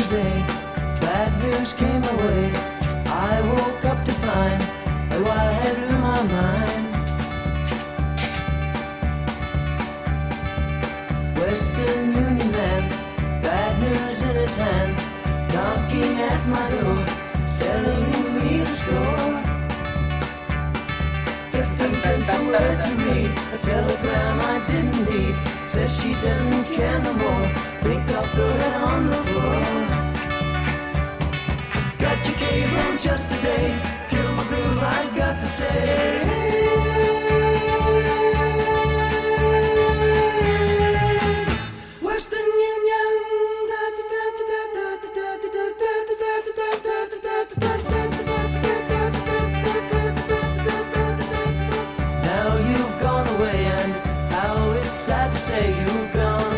yesterday, bad news came my way. I woke up to find that I had blew my mind. Western Union man, bad news in his hand, knocking at my door, selling me the score. 15 cents a word to read, a telegram I didn't need. Says she doesn't care no more, think I'll throw it on the floor. Got your cable just today, kill my groove, I've got to say. Western Union. Now you've gone away, and how it's sad to say you've gone.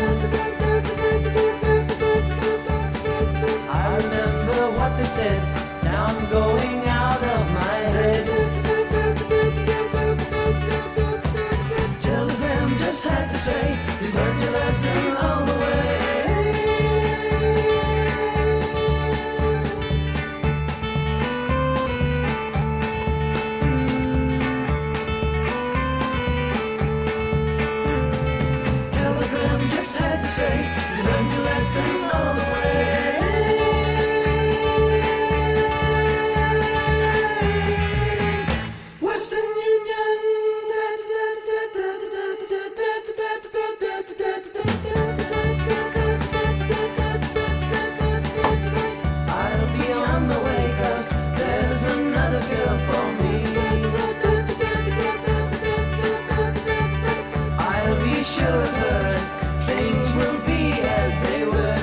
I remember what they said, now I'm going out of my head. Tell them just had to say, you've learned your lesson all the way. Telegram just had to say, you learned your lesson all the way. Western Union. I'll be on my way, 'cause there's another girl for me. I'll be sure of her, and things will be as they were.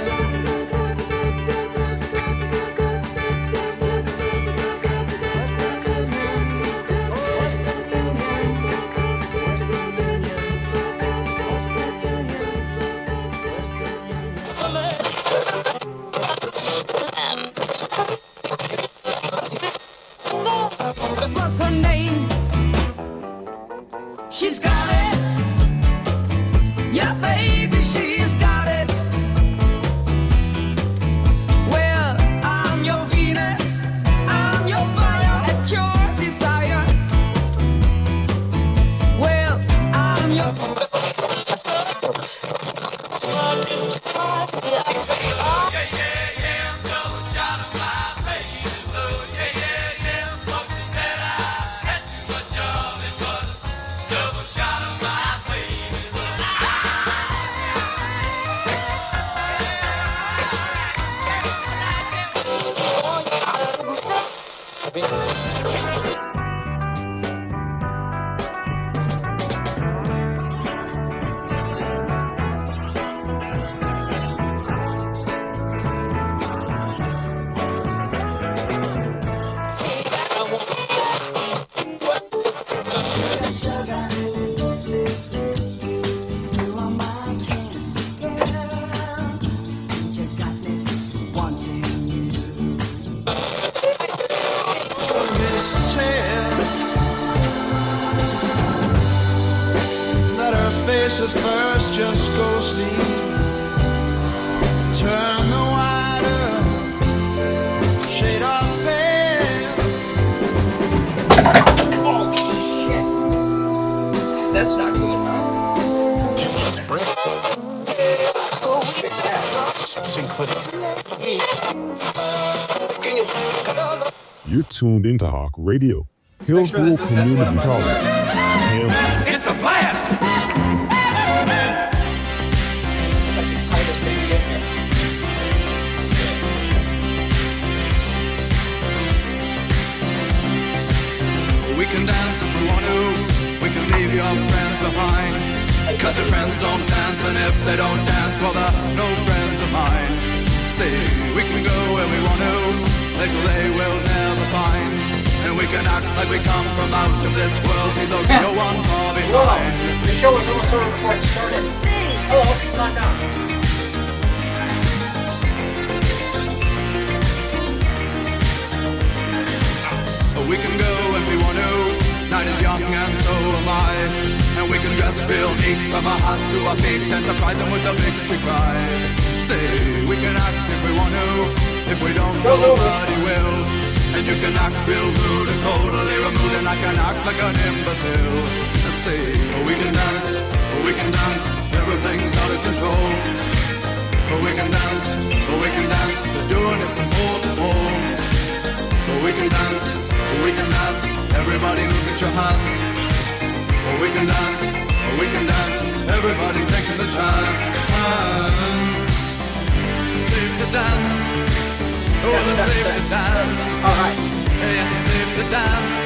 What's her name? She's got it. Yeah, baby, she's got it. Well, I'm your Venus, I'm your fire at your desire. Well, I'm your Faces first just go sleep. Turn the wider shade of pale. Oh shit! That's not good, huh? You're tuned into Hawk Radio, Hillsborough Community College, Tampa. It's a blast! We can dance if we want to, we can leave your friends behind. 'Cause your friends don't dance, and if they don't dance, well they're no friends of mine. See, we can go where we want to, places they will never find. And we can act like we come from out of this world, we look no one far behind. Whoa, the show was almost over before it started. Hello, come on down. We can go if we want to, night is young and so am I. And we can dress real neat from our hearts to our feet and surprise them with a victory cry. Say we can act if we want to. If we don't, nobody will. And you can act real rude and totally removed, and I can act like an imbecile. Say we can dance, everything's out of control. We can dance, we're doing it from pole to pole. We can dance, everybody look at your hands. We can dance, everybody's taking the chance. Safe to dance, oh, it's safe to dance. Alright. Yes, it's safe to dance.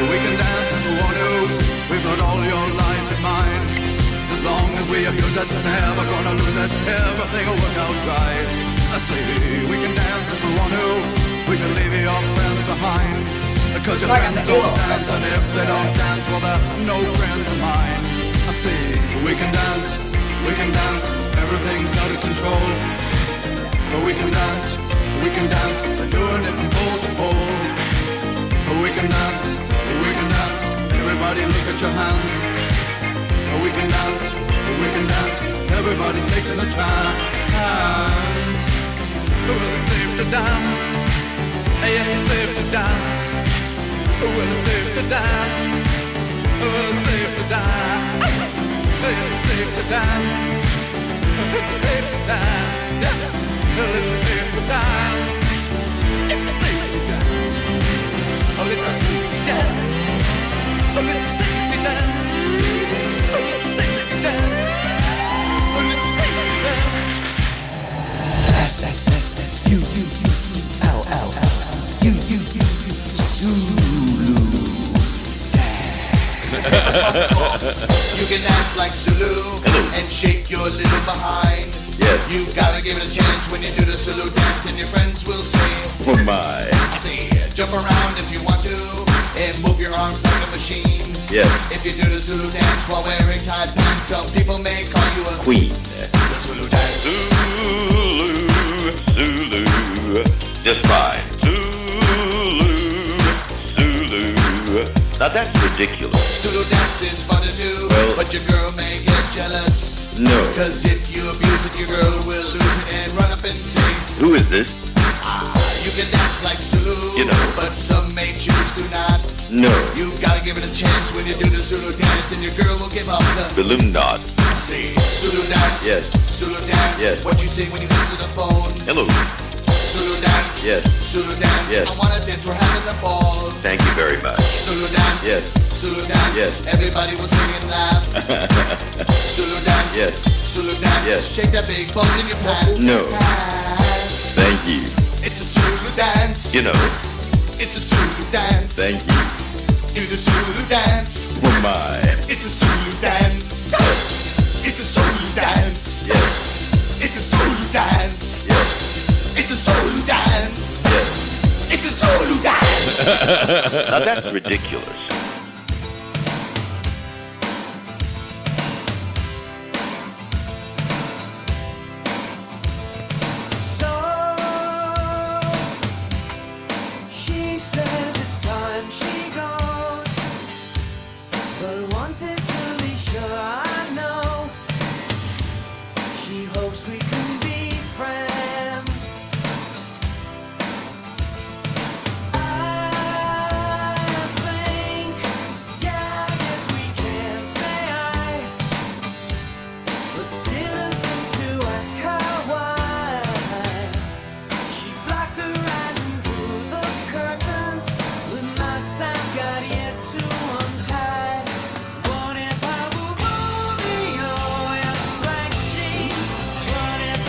We can dance if we want to. We've got all your life in mind. As long as we abuse it, never gonna lose it. Everything will work out right. I say we can dance if we want to. We can leave your friends behind. Because your friends don't dance, and if they don't dance, well, they're no friends of mine. I say we can dance, everything's out of control. But we can dance, we're doing it from pole to pole. But we can dance, everybody look at your hands. But we can dance, everybody's taking a chance. Well, it's safe to dance, yes, it's safe to dance. Well, it's safe to dance, well, it's safe to dance. Yes, it's safe to dance, it's safe to dance. Well, it's safe to dance, it's safe to dance. Oh, it's a safety dance. Oh, it's a safety dance. Oh, it's a safety dance. Oh, it's a safety dance. That's. You. Ow. You. Zulu dance. You can dance like Zulu and shake your little behind. Yes. You gotta give it a chance when you do the Zulu dance, and your friends will say, Oh my. I say, jump around if you want to, and move your arms like a machine. Yes. If you do the Zulu dance while wearing tight pants, some people may call you a Queen. The Zulu dance. Zulu. Just fine. Zulu. Now that's ridiculous. Zulu dance is fun to do, Well- but your girl may get jealous. No. Cause if you abuse it, your girl will lose it and run up and say, Who is this? you can dance like Zulu, You know. but some may choose to not. No. You gotta give it a chance when you do the Zulu dance, and your girl will give up the Balloon knot. say Zulu dance. Yes. Zulu dance. Yes. What you say when you answer the phone? Hello. Zulu dance. Yes. Zulu dance. Yes. I wanna dance. We're having a ball. Thank you very much. Zulu dance. Yes. Zulu dance. Yes. Everybody will sing and laugh. Zulu dance. Yes. Zulu dance. Yes. Shake that big ball in your pants. No. Thank you. It's a Zulu dance. You know. It's a Zulu dance. Thank you. It's a Zulu dance. Oh my. It's a Zulu dance. It's a Zulu dance. Yes. It's a Zulu dance. Yes. It's a Zulu dance. Yes. It's a Zulu dance. Now that's ridiculous. So she says it's time she goes, but wanted to be sure I know. She hopes we can be friends. I think, yeah, I guess we can say but didn't think to ask her why. She blocked her eyes and drew the curtains, but my time got yet to untie. What if I were Romeo in black jeans? What if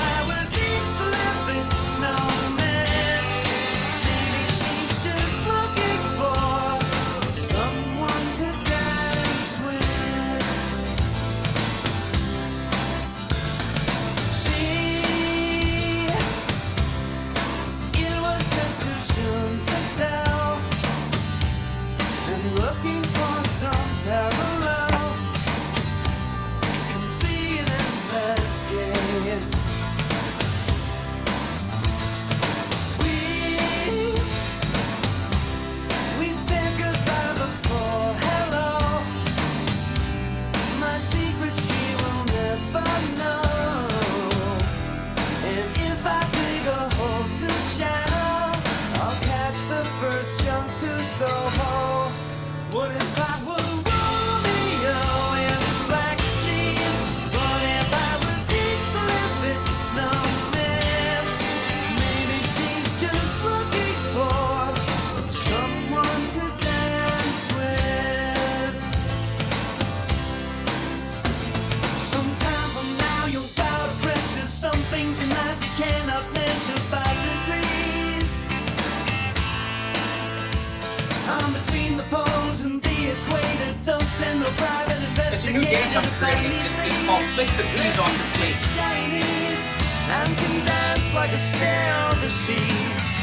It's a new dance I'm creating. It's called Flick the Bees Off the Plate. Chinese and can dance like a snail of the seas.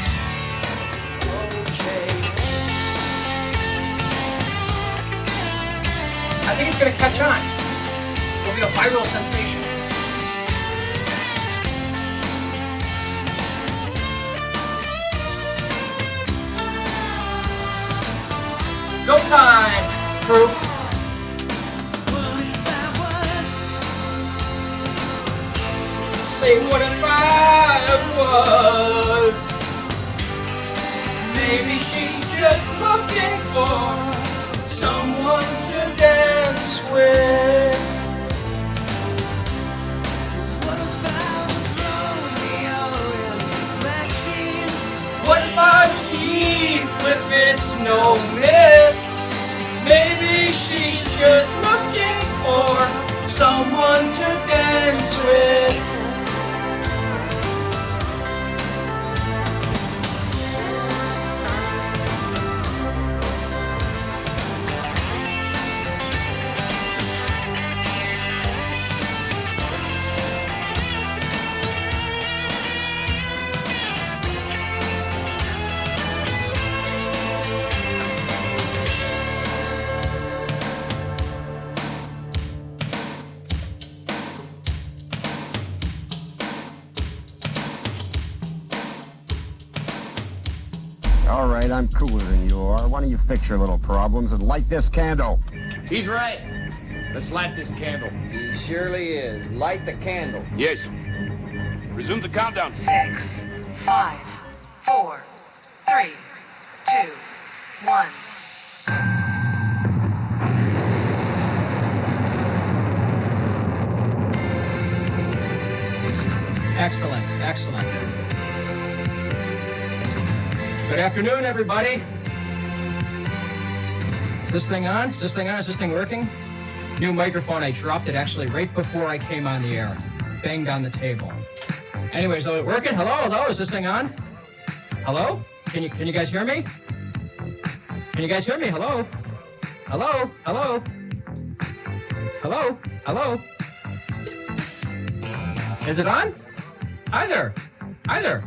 Okay. I think it's going to catch on. It'll be a viral sensation. Go time, crew. Say what if I was? Maybe she's just looking for someone to dance with. What if I was Romeo in black jeans? What if I was Heath with its no myth? Maybe she's just looking for someone to dance with. All right, I'm cooler than you are. Why don't you fix your little problems and light this candle? He's right. Let's light this candle. He surely is. Light the candle. Yes. Resume the countdown. 6, 5, 4, 3, 2, 1. Excellent, excellent. Good afternoon, everybody. Is this thing on? Is this thing on? Is this thing working? New microphone. I dropped it actually right before I came on the air. Banged on the table. Anyways, is it working? Hello, hello. Is this thing on? Hello? Can you guys hear me? Can you guys hear me? Hello? Hello? Hello? Hello? Hello? Is it on? Hi there. Hi there.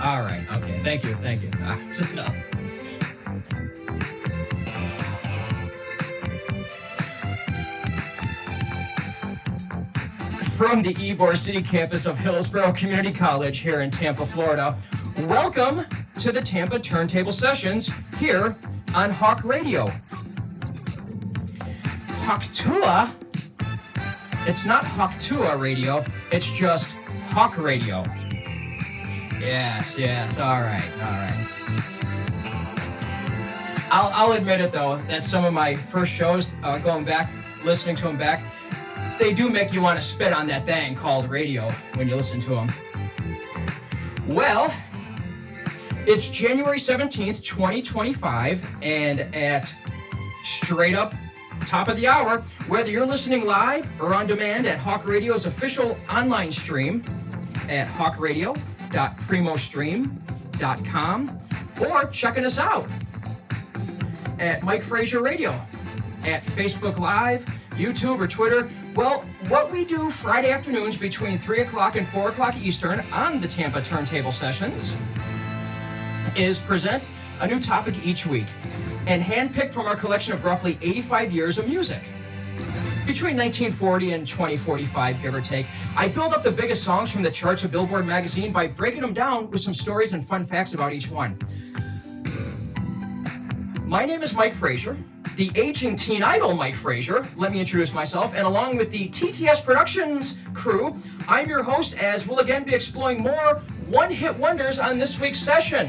All right. Okay. Thank you. Thank you. Just no. From the Ybor City campus of Hillsborough Community College here in Tampa, Florida, welcome to the Tampa Turntable Sessions here on Hawk Radio. Hawktua? It's not Hawktua Radio, it's just Hawk Radio. Yes, all right. I'll admit it though, that some of my first shows, going back, listening to them back, they do make you want to spit on that thing called radio when you listen to them. Well, it's January 17th, 2025, and at straight up top of the hour, whether you're listening live or on demand at Hawk Radio's official online stream at hawkradio.primostream.com or checking us out at Mike Frazier Radio, at Facebook Live, YouTube, or Twitter. Well, what we do Friday afternoons between 3 o'clock and 4 o'clock Eastern on the Tampa Turntable Sessions is present a new topic each week and handpicked from our collection of roughly 85 years of music. Between 1940 and 2045, give or take, I build up the biggest songs from the charts of Billboard magazine by breaking them down with some stories and fun facts about each one. My name is Mike Frazier, the aging teen idol Mike Frazier. Let me introduce myself, and along with the TTS Productions crew, I'm your host, as we'll again be exploring more one-hit wonders on this week's session.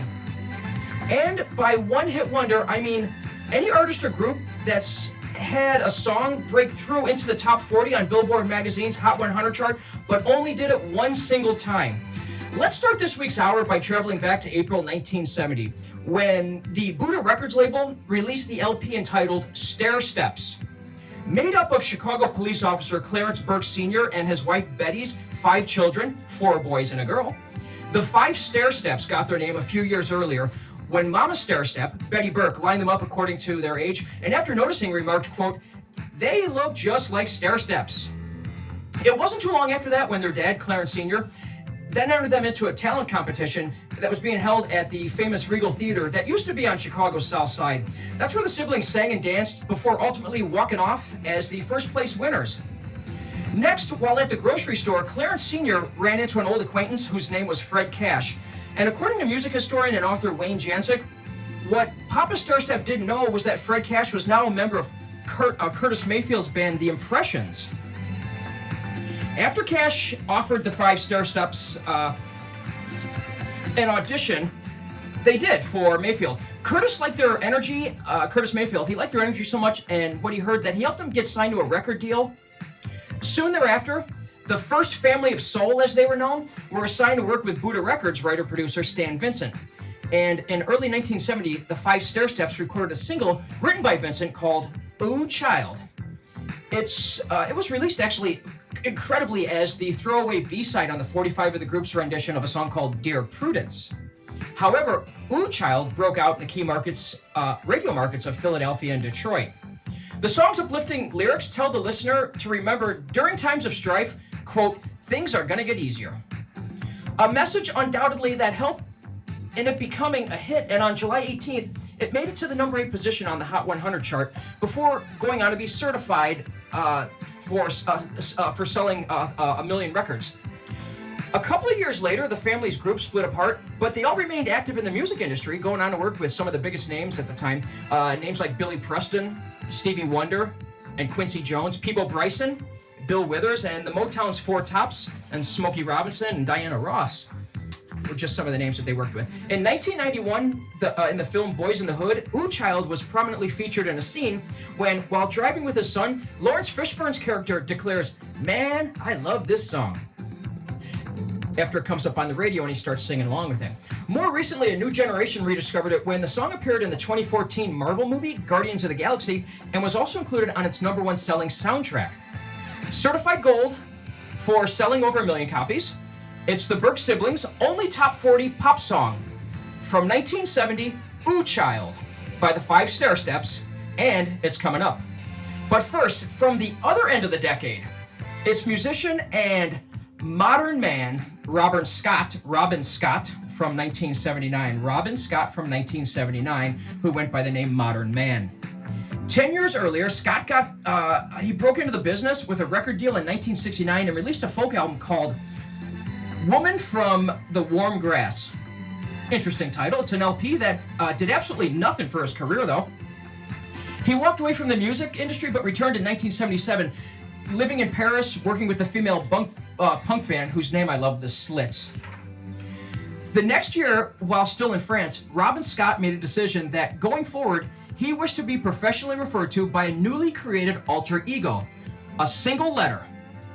And by one-hit wonder, I mean any artist or group that's had a song break through into the top 40 on Billboard magazine's Hot 100 chart, but only did it one single time. Let's start this week's hour by traveling back to April 1970, when the Buddha Records label released the LP entitled Stair Steps. Made up of Chicago police officer Clarence Burke Sr. and his wife Betty's 5 children, 4 boys and a girl, the 5 Stair Steps got their name a few years earlier when Mama Stairstep, Betty Burke, lined them up according to their age, and after noticing, remarked, quote, "They look just like stairsteps." It wasn't too long after that when their dad, Clarence Sr., then entered them into a talent competition that was being held at the famous Regal Theater that used to be on Chicago's South Side. That's where the siblings sang and danced before ultimately walking off as the first place winners. Next, while at the grocery store, Clarence Sr. ran into an old acquaintance whose name was Fred Cash. And according to music historian and author Wayne Jancic, what Papa Stairstep didn't know was that Fred Cash was now a member of Curtis Mayfield's band, The Impressions. After Cash offered the five Stairsteps an audition, they did for Mayfield. Curtis liked their energy, Curtis Mayfield, he liked their energy so much, and what he heard, that he helped them get signed to a record deal. Soon thereafter, the first family of soul, as they were known, were assigned to work with Buddha Records writer-producer Stan Vincent. And in early 1970, the Five Stairsteps recorded a single written by Vincent called Ooh Child. It was released actually incredibly as the throwaway B-side on the 45 of the group's rendition of a song called Dear Prudence. However, Ooh Child broke out in the key markets, radio markets of Philadelphia and Detroit. The song's uplifting lyrics tell the listener to remember during times of strife, quote, things are gonna get easier. A message undoubtedly that helped in it becoming a hit, and on July 18th, it made it to the number 8 position on the Hot 100 chart before going on to be certified for selling 1 million records. A couple of years later, the family's group split apart, but they all remained active in the music industry, going on to work with some of the biggest names at the time, names like Billy Preston, Stevie Wonder, and Quincy Jones, Peabo Bryson, Bill Withers, and the Motown's Four Tops, and Smokey Robinson, and Diana Ross were just some of the names that they worked with. In 1991, in the film Boys in the Hood, Ooh Child was prominently featured in a scene when, while driving with his son, Lawrence Fishburne's character declares, "Man, I love this song," after it comes up on the radio and he starts singing along with it. More recently, a new generation rediscovered it when the song appeared in the 2014 Marvel movie, Guardians of the Galaxy, and was also included on its #1 selling soundtrack. Certified gold for selling over 1 million copies, it's the Burke siblings' only top 40 pop song. From 1970, Ooh Child by the Five Stairsteps, and it's coming up. But first, from the other end of the decade, it's musician and modern man Robin Scott from 1979. Robin Scott from 1979, who went by the name Modern Man. 10 years earlier, Scott he broke into the business with a record deal in 1969 and released a folk album called Woman from the Warm Grass. Interesting title. It's an LP that did absolutely nothing for his career, though. He walked away from the music industry but returned in 1977, living in Paris, working with the female punk band whose name I love, The Slits. The next year, while still in France, Robin Scott made a decision that, going forward, he wished to be professionally referred to by a newly created alter ego, a single letter,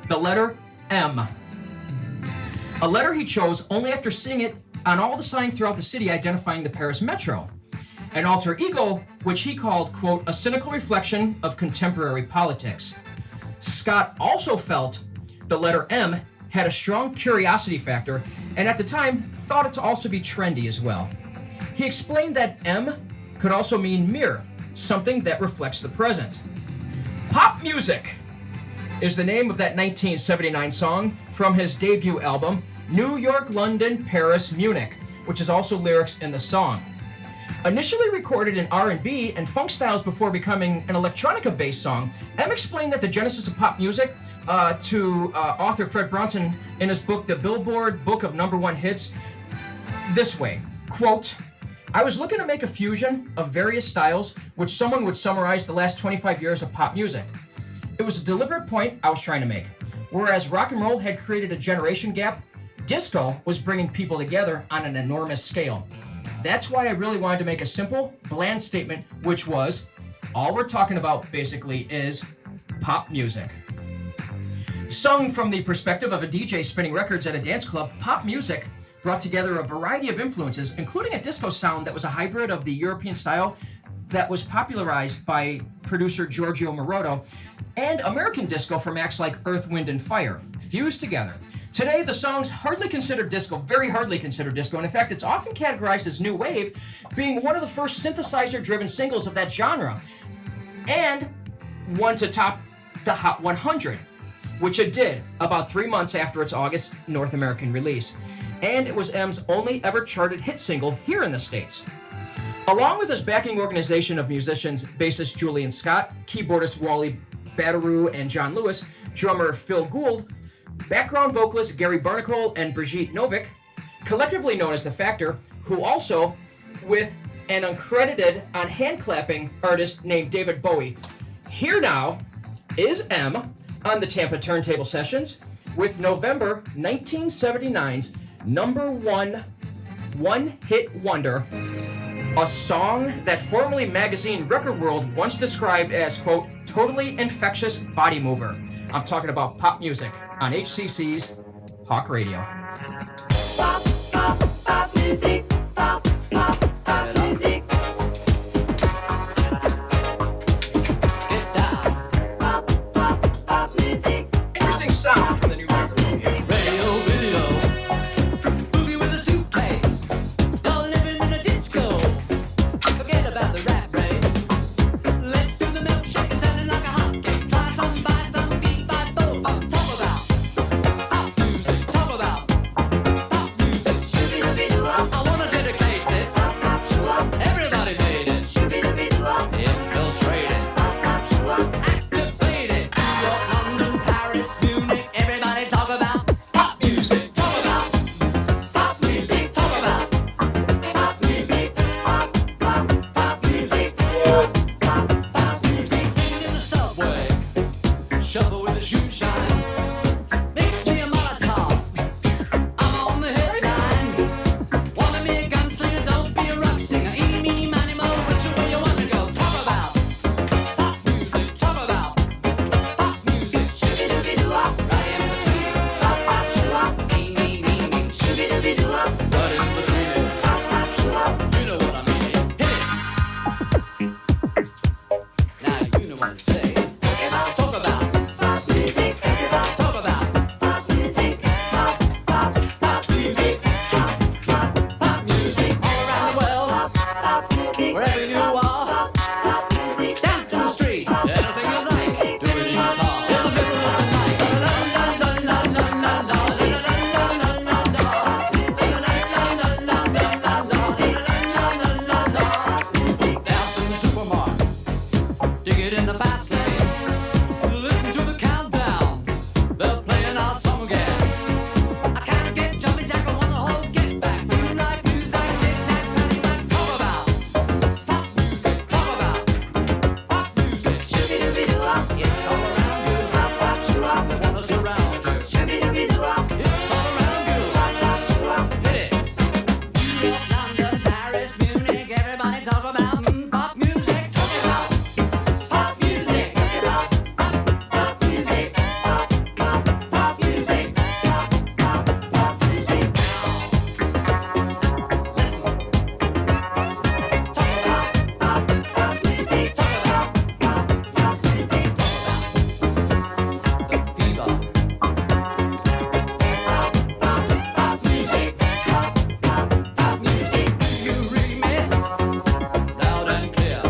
the letter M. A letter he chose only after seeing it on all the signs throughout the city identifying the Paris metro. An alter ego, which he called, quote, a cynical reflection of contemporary politics. Scott also felt the letter M had a strong curiosity factor, and at the time, thought it to also be trendy as well. He explained that M could also mean mirror, something that reflects the present. Pop Music is the name of that 1979 song from his debut album, New York, London, Paris, Munich, which is also lyrics in the song. Initially recorded in R&B and funk styles before becoming an electronica-based song, M explained that the genesis of pop music to author Fred Bronson in his book, The Billboard Book of #1 Hits, this way, quote, I was looking to make a fusion of various styles which someone would summarize the last 25 years of pop music. It was a deliberate point I was trying to make. Whereas rock and roll had created a generation gap, disco was bringing people together on an enormous scale. That's why I really wanted to make a simple, bland statement, which was, all we're talking about basically is pop music. Sung from the perspective of a DJ spinning records at a dance club, pop music brought together a variety of influences, including a disco sound that was a hybrid of the European style that was popularized by producer Giorgio Moroder and American disco from acts like Earth, Wind & Fire, fused together. Today, the song's hardly considered disco, very hardly considered disco, and in fact, it's often categorized as new wave, being one of the first synthesizer-driven singles of that genre, and one to top the Hot 100, which it did about 3 months after its August North American release, and it was M's only ever charted hit single here in the States. Along with his backing organization of musicians, bassist Julian Scott, keyboardist Wally Batteroo and John Lewis, drummer Phil Gould, background vocalist Gary Barnacle and Brigitte Novick, collectively known as The Factor, who also, with an uncredited on hand-clapping artist named David Bowie. Here now is M on the Tampa Turntable Sessions with November 1979's number one hit wonder, a song that formerly magazine Record World once described as, quote, totally infectious body mover. I'm talking about pop music on HCC's Hawk Radio. Pop, pop, pop music. Pop, pop, pop music. Get down. Pop, pop, pop music. Interesting sound from the new microphone here. Radio, video. Boogie with a suitcase. Y'all living in a disco. Forget about the rat race. Let's do the milkshake and sell it like a hot cake. Try some, buy some, beat by boat. Talk about pop music. Talk about pop music. Shoo-be-doo-be-doo-up. I wanna dedicate it. Pop, pop, shoo-up. Everybody made it. Shoo-be-doo-be-doo-up. Infiltrate it. Pop, pop, shoo-up. Activate it. New York, London, Paris, Munich. Everybody talk about pop music. Talk about pop music. Talk about pop music. Pop, pop, pop music. Pop, pop music. Singing in the subway. Shuffle with a shoe shine. Mix me a Molotov. I'm on the headline. Wanna be a gunslinger, don't be a rock singer. Eeny, meeny, miny, mo, which way you wanna go? Talk about pop music. Talk about pop music. Shoo-be-doo-be-doo-up. Right in between it. Pop, pop, shoo-up. Eeny, meeny, shoo-be-doo-be-doo-up. Right in between it. Pop, pop, shoo-up. You know what I mean. Hit it. Now you know what I'm saying. Talk about pop music. Talk about pop music. Pop, pop, pop music. Pop, pop, pop music. All around the world. Pop, pop music. Wherever you are. Pop music. Dance in the street. Anything you like. Do it in your car. In the middle of the night. La la la la la la la. La la la la la la. La la la la la la la. La la la la la. Dance in the supermarket. Dig it in the fast lane. Listen to the countdown. They're playing our song again. I can't get jumping jack. I wanna hold get back. You like music, knick-knack, paddywhack. Talk about pop music. Talk about pop music. Shoo-be-doo-be-doo-up. It's all around you. Pop, pop, shoo-up. They wanna surround you. Shoo-be-doo-be-doo-up. It's all around you. Pop, pop, shoo-up. Hit it. New York, London, Paris, Munich. Everybody talk about pop music. Talk about pop music. Talk about pop music. Pop, pop, pop music. Pop, pop, pop music. Listen. Talk about pop, pop music. Talk about pop, pop music. Talk about the fever. Pop, pop, pop music. Pop, pop, pop music. Do you read me? Loud and clear.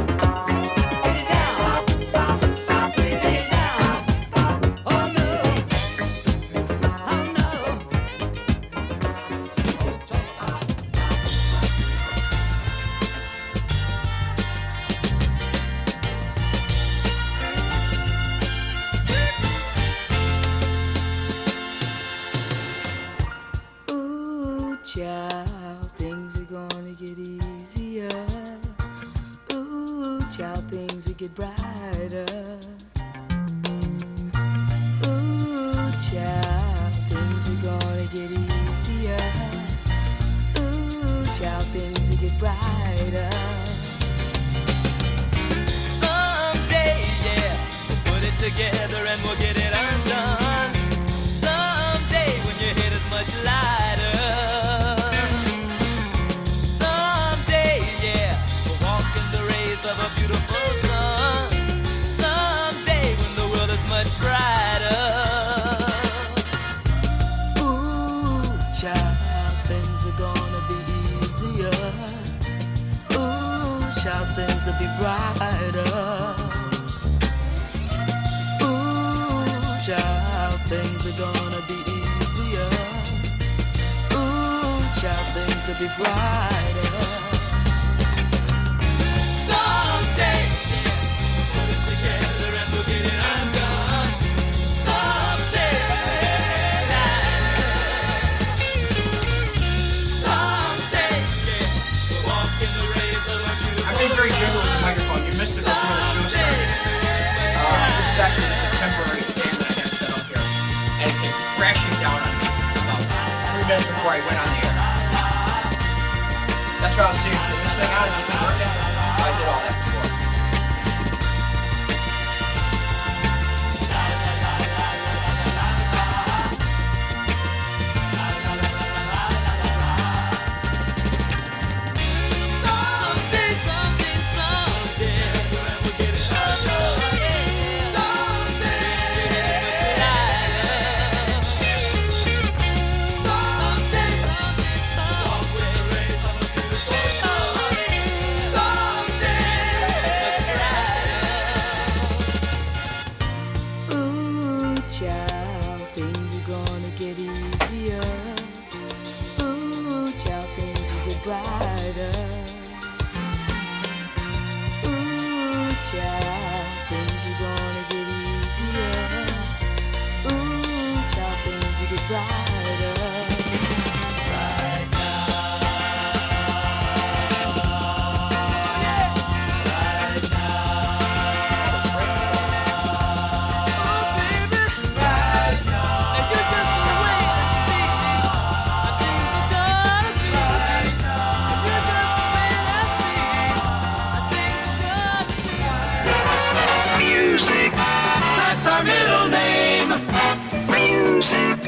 Get it down. Pop, pop, pop music. Get it down. Oh no. Oh no. Oh, talk about. Ooh, child, things are gonna get easier. Ooh, child, things will get brighter. Ooh, child, things are gonna get easier. Ooh, child, things will get brighter. Someday, yeah, we'll put it together and we'll get it undone. Someday, when your head is much lighter. Someday, yeah, we'll walk in the rays of a beautiful sun. Someday, when the world is much brighter. Ooh, brighter. Ooh, child, things are gonna be easier. Ooh, child, things will be brighter. Someday, put it together and we'll get it undone. Someday, someday, we'll walk in the rays of our beautiful. I'm being very gentle with the microphone. You missed it before the show started. This is actually just a temporary stand that I have set up here. And it came crashing down on me about 3 minutes before I went on the air. That's what I was saying. Is this thing on? Is this thing working? I did all that before. Someday, someday, someday, we'll get it undone. Someday, someday, someday, ooh, child, things are gonna get easier. Ooh, child, things will get brighter. Ooh, child, things are gonna get easier. Ooh, child, things will get brighter. Right Music. That's our middle name. Music.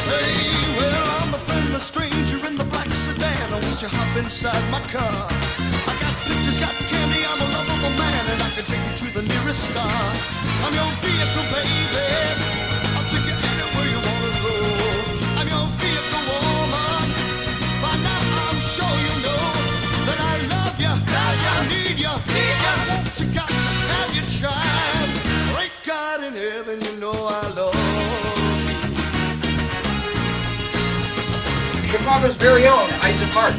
Hey, well, I'm a friendless stranger in the black sedan. Won't you hop inside my car? I got pictures, got candy, I'm a lovable man, and I can take you to the nearest star. I'm your vehicle, baby. I'll take you anywhere you wanna go. I'm your vehicle, woman. By now I'm sure you know that I love you, I need you, I want you, got to have your child. Great God in heaven, you know I love you. Chicago's very own Isaac Hart.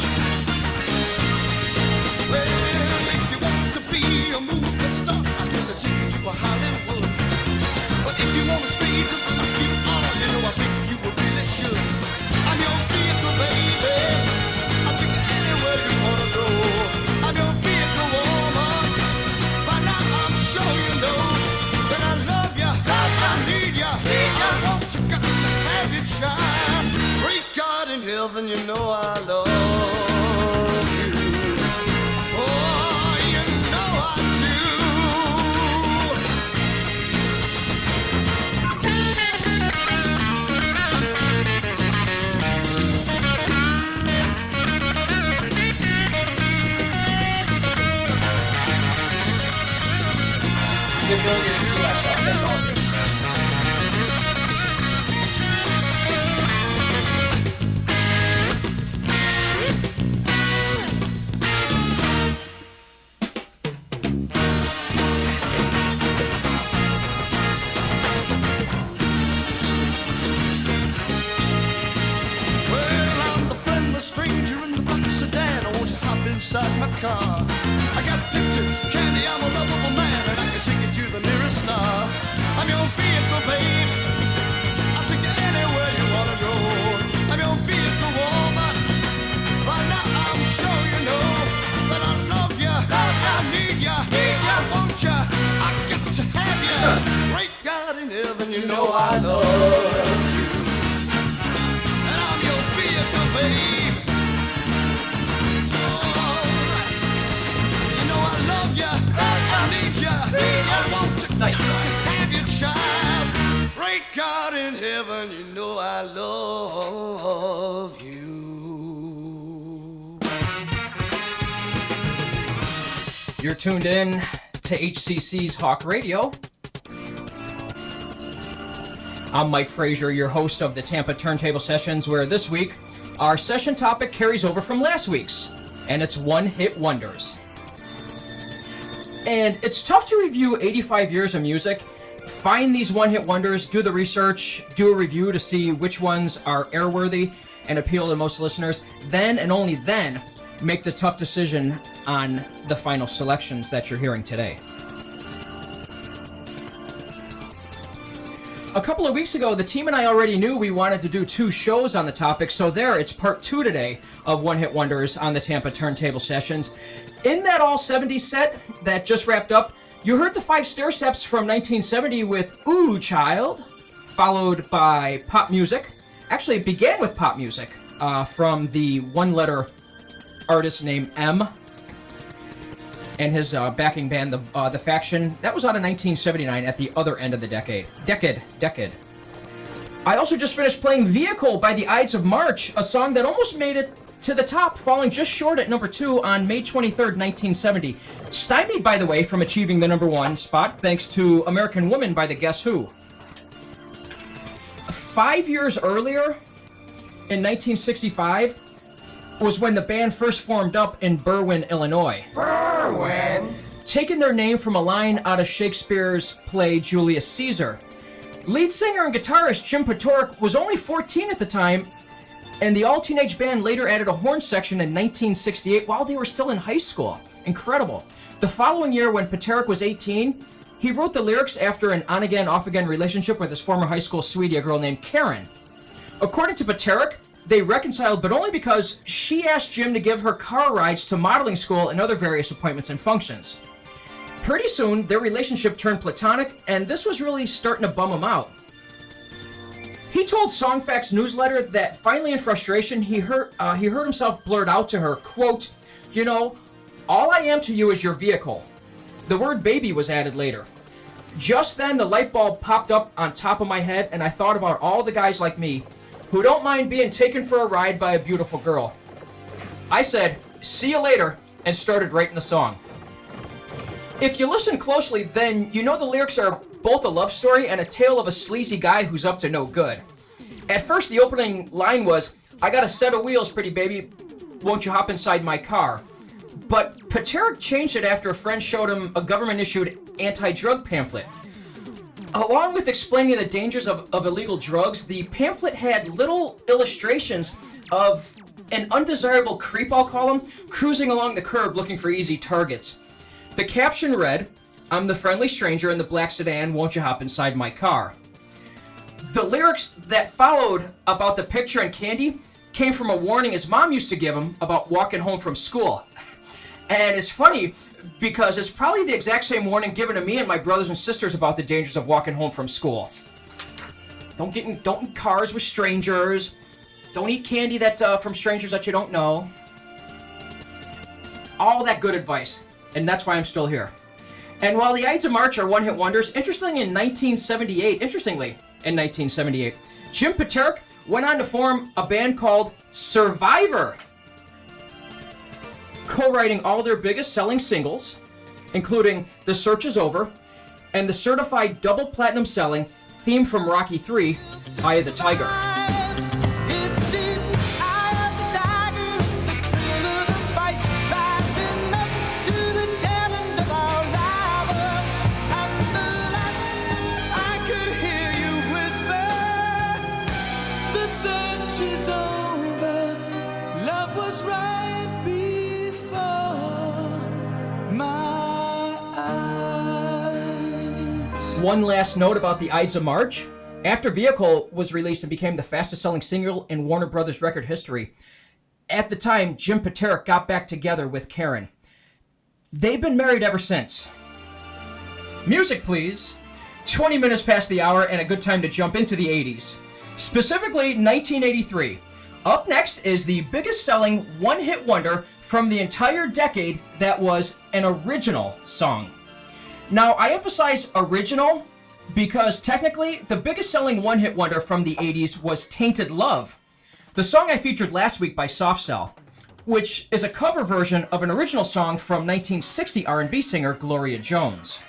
Well, if you wants to be a movie star, I can take you to a Hollywood. But if you wanna stay just like you are, you know I think you really should. I'm your vehicle, baby. I'll take you anywhere you wanna go. I'm your vehicle, woman. By now I'm sure you know that I love you, I need you, I want you, got to have your child. Great God in heaven, you know I love you. Oh, you know I do. The ability to see myself, that's all it is. Well, I'm the friendless stranger in the black sedan. Won't you hop inside my car? I got pictures, candy, I'm a lovable man, and I can take you to the nearest star. I'm your vehicle, babe. I'll take you anywhere you wanna go. I'm your vehicle, woman. By now I'm sure you know that I love you, I need you, I want you, I got to have you. Great God in heaven, you know I love you. And I'm your vehicle, babe. Alright. You know I love you, I need you, I want you, got to have your child. Great God in heaven, you know I love you. tuned in to HCC's Hawk Radio. I'm Mike Frazier, your host of the Tampa Turntable Sessions, where this week our session topic carries over from last week's, and it's one-hit wonders. And it's tough to review 85 years of music, find these one-hit wonders, do the research, do a review to see which ones are airworthy and appeal to most listeners, then and only then make the tough decision on the final selections that you're hearing today. A couple of weeks ago, the team and I already knew we wanted to do 2 shows on the topic, so it's part 2 today of One Hit Wonders on the Tampa Turntable Sessions. In that all 70s set that just wrapped up, you heard the 5 stair steps from 1970 with Ooh Child, followed by pop music. Actually, it began with pop music from the one-letter artist named M and his backing band, the Faction. That was out in 1979 at the other end of the decade. I also just finished playing Vehicle by the Ides of March, a song that almost made it to the top, falling just short at number 2 on May 23rd, 1970. Stymied, by the way, from achieving the number 1 spot, thanks to American Woman by the Guess Who. 5 years earlier, in 1965, was when the band first formed up in Berwyn, Illinois. Berwyn! Taking their name from a line out of Shakespeare's play Julius Caesar. Lead singer and guitarist Jim Patorek was only 14 at the time, and the all-teenage band later added a horn section in 1968 while they were still in high school. Incredible. The following year, when Patorek was 18, he wrote the lyrics after an on-again, off-again relationship with his former high school sweetie, a girl named Karen. According to Patorek, they reconciled, but only because she asked Jim to give her car rides to modeling school and other various appointments and functions. Pretty soon, their relationship turned platonic, and this was really starting to bum him out. He told Songfacts newsletter that finally in frustration, he heard himself blurt out to her, quote, "You know, all I am to you is your vehicle." The word baby was added later. Just then, the light bulb popped up on top of my head, and I thought about all the guys like me who don't mind being taken for a ride by a beautiful girl. I said, "See you later," and started writing the song. If you listen closely, then you know the lyrics are both a love story and a tale of a sleazy guy who's up to no good. At first, the opening line was, "I got a set of wheels, pretty baby, won't you hop inside my car?" But Patorek changed it after a friend showed him a government-issued anti-drug pamphlet. Along with explaining the dangers of illegal drugs, the pamphlet had little illustrations of an undesirable creep, I'll call him, cruising along the curb looking for easy targets. The caption read, "I'm the friendly stranger in the black sedan, won't you hop inside my car?" The lyrics that followed about the picture and candy came from a warning his mom used to give him about walking home from school. And it's funny because it's probably the exact same warning given to me and my brothers and sisters about the dangers of walking home from school. Don't get in cars with strangers. Don't eat candy from strangers that you don't know. All that good advice. And that's why I'm still here. And while the Ides of March are one-hit wonders, interestingly, in 1978, Jim Patorek went on to form a band called Survivor, co-writing all their biggest selling singles, including The Search Is Over and the certified double platinum selling theme from Rocky III, Eye of the Tiger. One last note about the Ides of March. After Vehicle was released and became the fastest-selling single in Warner Brothers record history, at the time, Jim Patorek got back together with Karen. They've been married ever since. Music, please. 20 minutes past the hour and a good time to jump into the 80s. Specifically, 1983. Up next is the biggest-selling one-hit wonder from the entire decade that was an original song. Now, I emphasize original because technically the biggest selling one-hit wonder from the 80s was Tainted Love, the song I featured last week by Soft Cell. which is a cover version of an original song from 1960 R&B singer Gloria Jones.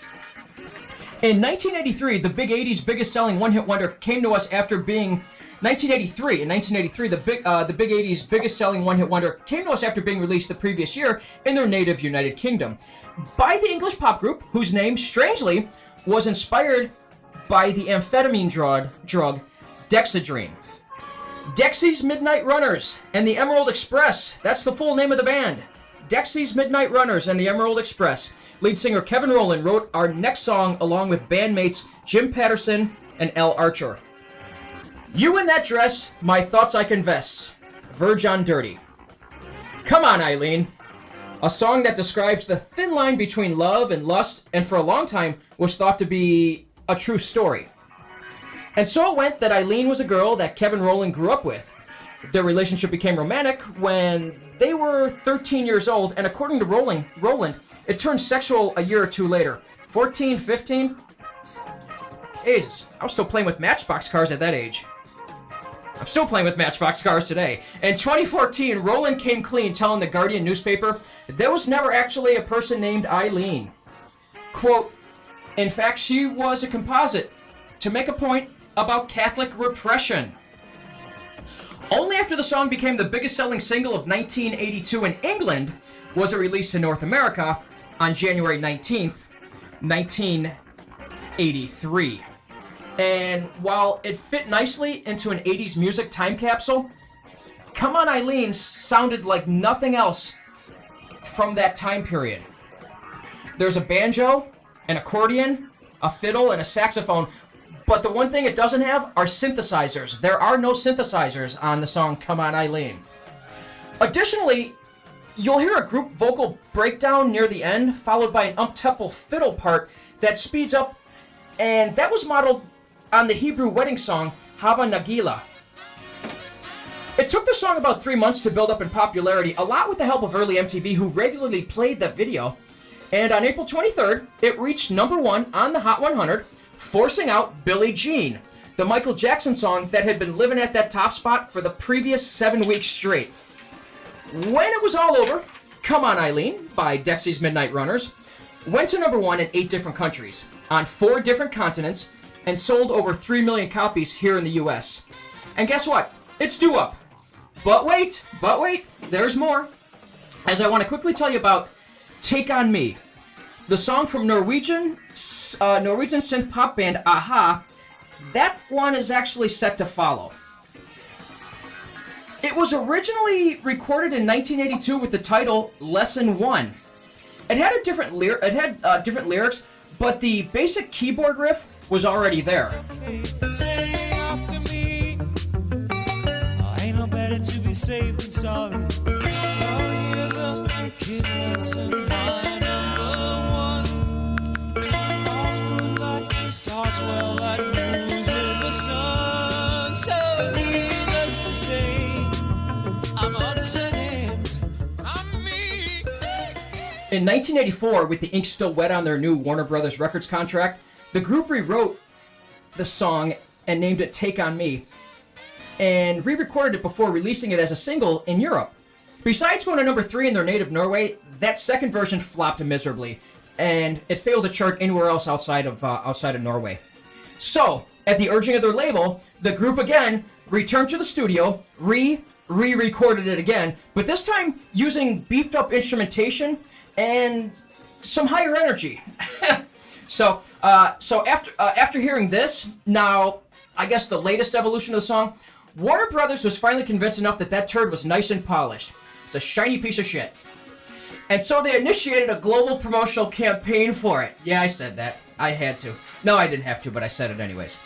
In 1983, the big 80s biggest selling one-hit wonder came to us after being 1983. In 1983, the big 80s biggest selling one-hit wonder came to us after being released the previous year in their native United Kingdom by the English pop group whose name, strangely, was inspired by the amphetamine drug Dexedrine. Dexy's Midnight Runners and the Emerald Express. That's the full name of the band. Dexy's Midnight Runners and the Emerald Express. Lead singer Kevin Rowland wrote our next song along with bandmates Jim Patterson and Al Archer. You in that dress, my thoughts I confess. Verge on Dirty. Come on, Eileen. A song that describes the thin line between love and lust, and for a long time was thought to be a true story. And so it went that Eileen was a girl that Kevin Rowland grew up with. Their relationship became romantic when they were 13 years old, and according to Rowland, it turned sexual a year or two later. 14, 15? Jesus, I was still playing with Matchbox cars at that age. I'm still playing with Matchbox cars today. In 2014, Rowland came clean telling the Guardian newspaper that there was never actually a person named Eileen. Quote, in fact, she was a composite to make a point about Catholic repression. Only after the song became the biggest selling single of 1982 in England was it released in North America on January 19th, 1983. And while it fit nicely into an 80s music time capsule, Come On Eileen sounded like nothing else from that time period. There's a banjo, an accordion, a fiddle, and a saxophone, but the one thing it doesn't have are synthesizers. There are no synthesizers on the song Come On Eileen. Additionally, you'll hear a group vocal breakdown near the end, followed by an up-tempo fiddle part that speeds up, and that was modeled on the Hebrew wedding song Hava Nagila. It took the song about 3 months to build up in popularity, a lot with the help of early MTV, who regularly played that video, and on April 23rd, it reached #1 on the Hot 100, forcing out Billie Jean, the Michael Jackson song that had been living at that top spot for the previous 7 weeks straight. When it was all over, Come On Eileen by Dexy's Midnight Runners went to #1 in 8 different countries, on 4 different continents, and sold over 3 million copies here in the US. And guess what? It's due up. But wait, there's more. As I want to quickly tell you about Take On Me, the song from Norwegian synth pop band Aha. That one is actually set to follow. It was originally recorded in 1982 with the title Lesson 1. It had different lyrics, but the basic keyboard riff was already there. Say after me, ain't no better to be safe than sorry. So here's a kid lesson, my #1. All's good like starts well, like moves with the sun. So needless to say, I'm understanding, but I'm me. In 1984, with the ink still wet on their new Warner Brothers Records contract, the group rewrote the song and named it Take On Me, and re-recorded it before releasing it as a single in Europe. Besides going to #3 in their native Norway, that second version flopped miserably, and it failed to chart anywhere else outside of Norway. So, at the urging of their label, the group again returned to the studio, re-recorded it again, but this time using beefed up instrumentation and some higher energy. So after hearing this, now I guess the latest evolution of the song, Warner Brothers was finally convinced enough that turd was nice and polished. It's a shiny piece of shit. And so they initiated a global promotional campaign for it. Yeah, I said that. I had to. No, I didn't have to, but I said it anyways.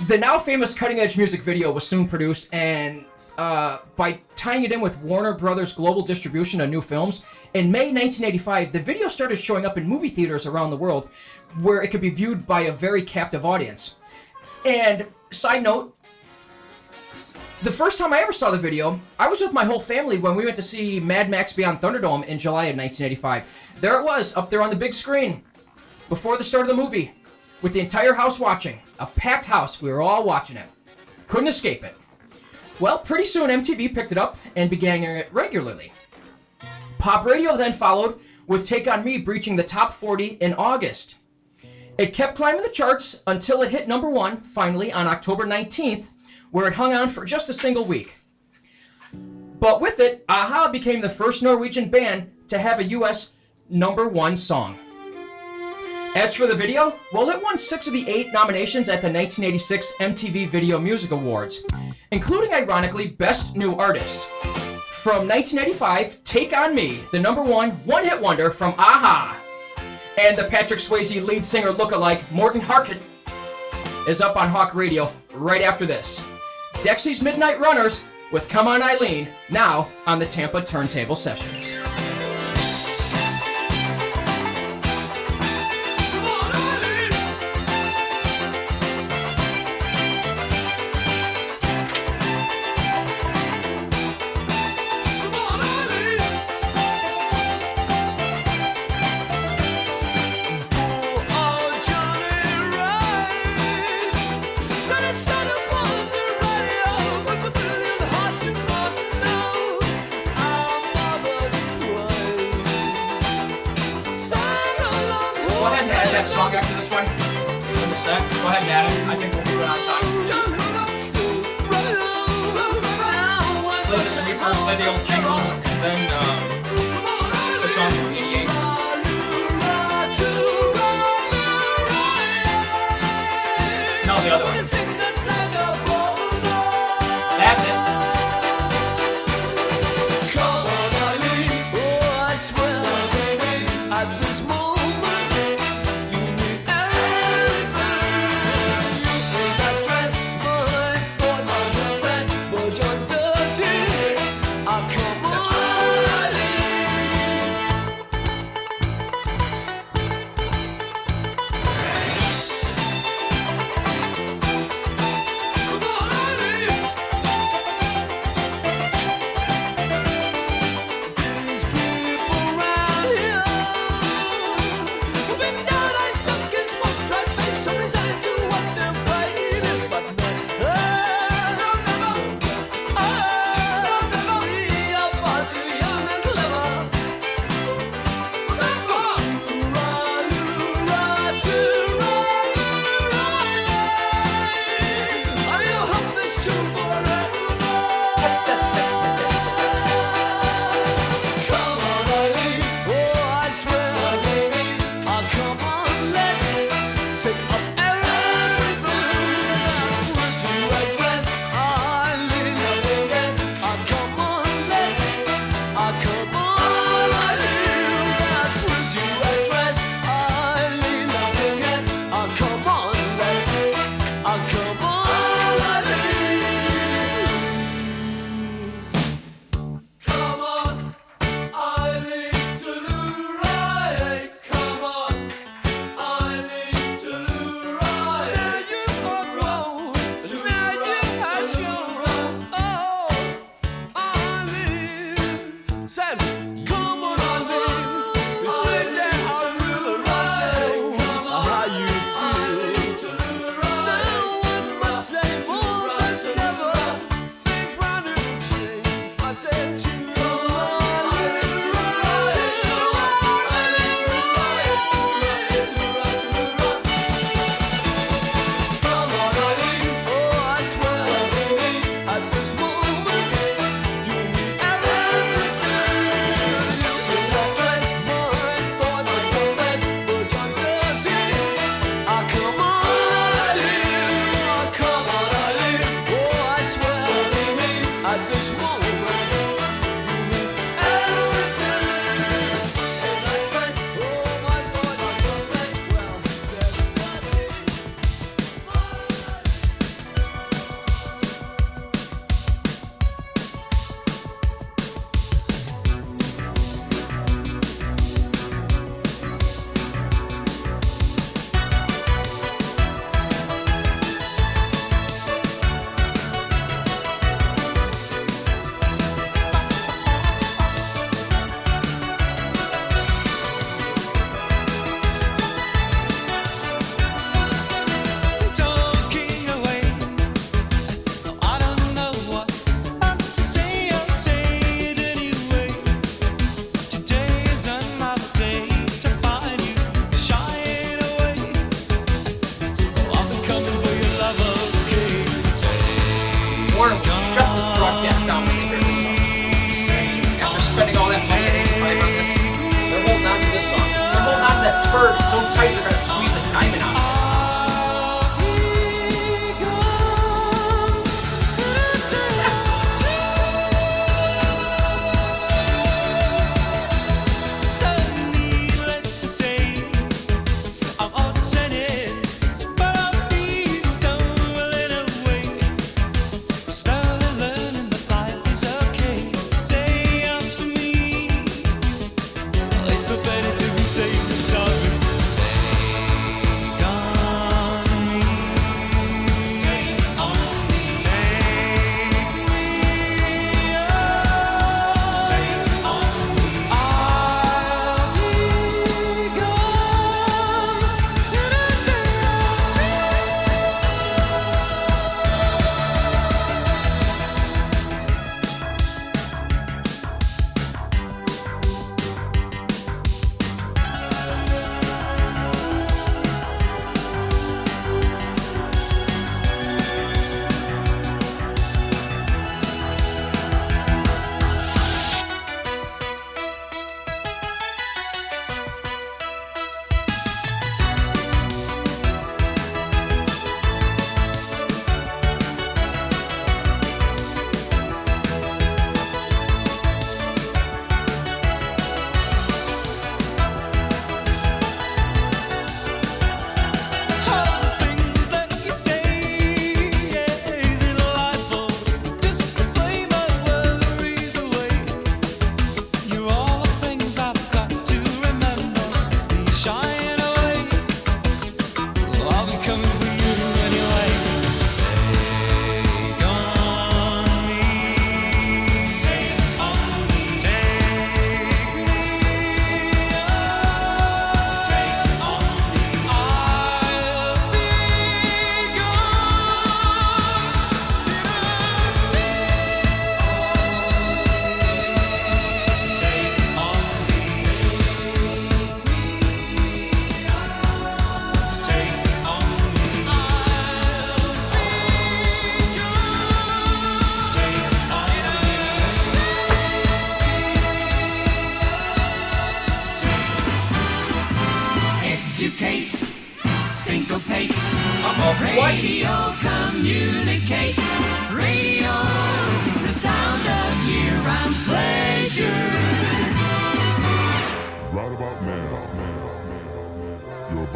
The now famous cutting-edge music video was soon produced, and by tying it in with Warner Brothers' global distribution of new films, in May 1985, the video started showing up in movie theaters around the world, where it could be viewed by a very captive audience. And, side note, the first time I ever saw the video, I was with my whole family when we went to see Mad Max Beyond Thunderdome in July of 1985. There it was, up there on the big screen, before the start of the movie, with the entire house watching. A packed house, we were all watching it. Couldn't escape it. Well, pretty soon MTV picked it up and began airing it regularly. Pop radio then followed, with Take On Me breaching the top 40 in August. It kept climbing the charts until it hit number 1, finally, on October 19th, where it hung on for just a single week. But with it, a-ha became the first Norwegian band to have a US number 1 song. As for the video, well, it won 6 of the 8 nominations at the 1986 MTV Video Music Awards, including, ironically, Best New Artist. From 1985, Take On Me, the number 1 one-hit wonder from a-ha. And the Patrick Swayze lead singer lookalike, Morten Harket, is up on Hawk Radio right after this. Dexy's Midnight Runners with Come On Eileen, now on the Tampa Turntable Sessions. Song after this one. What's that? Go ahead and add it. I think we'll do it on time. Play the sweeper, play the old jingle, and then the song from 88. No, the other one. That's it. Come on, Eileen. Oh, I swear at this moment.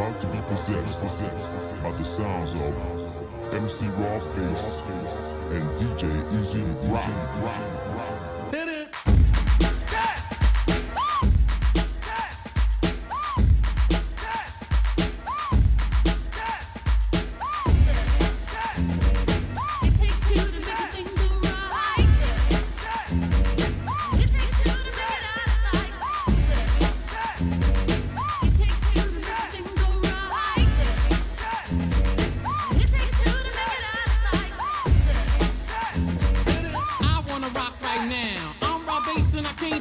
about to be possessed by the sounds of MC Raw Face and DJ Easy Rock. Hit it.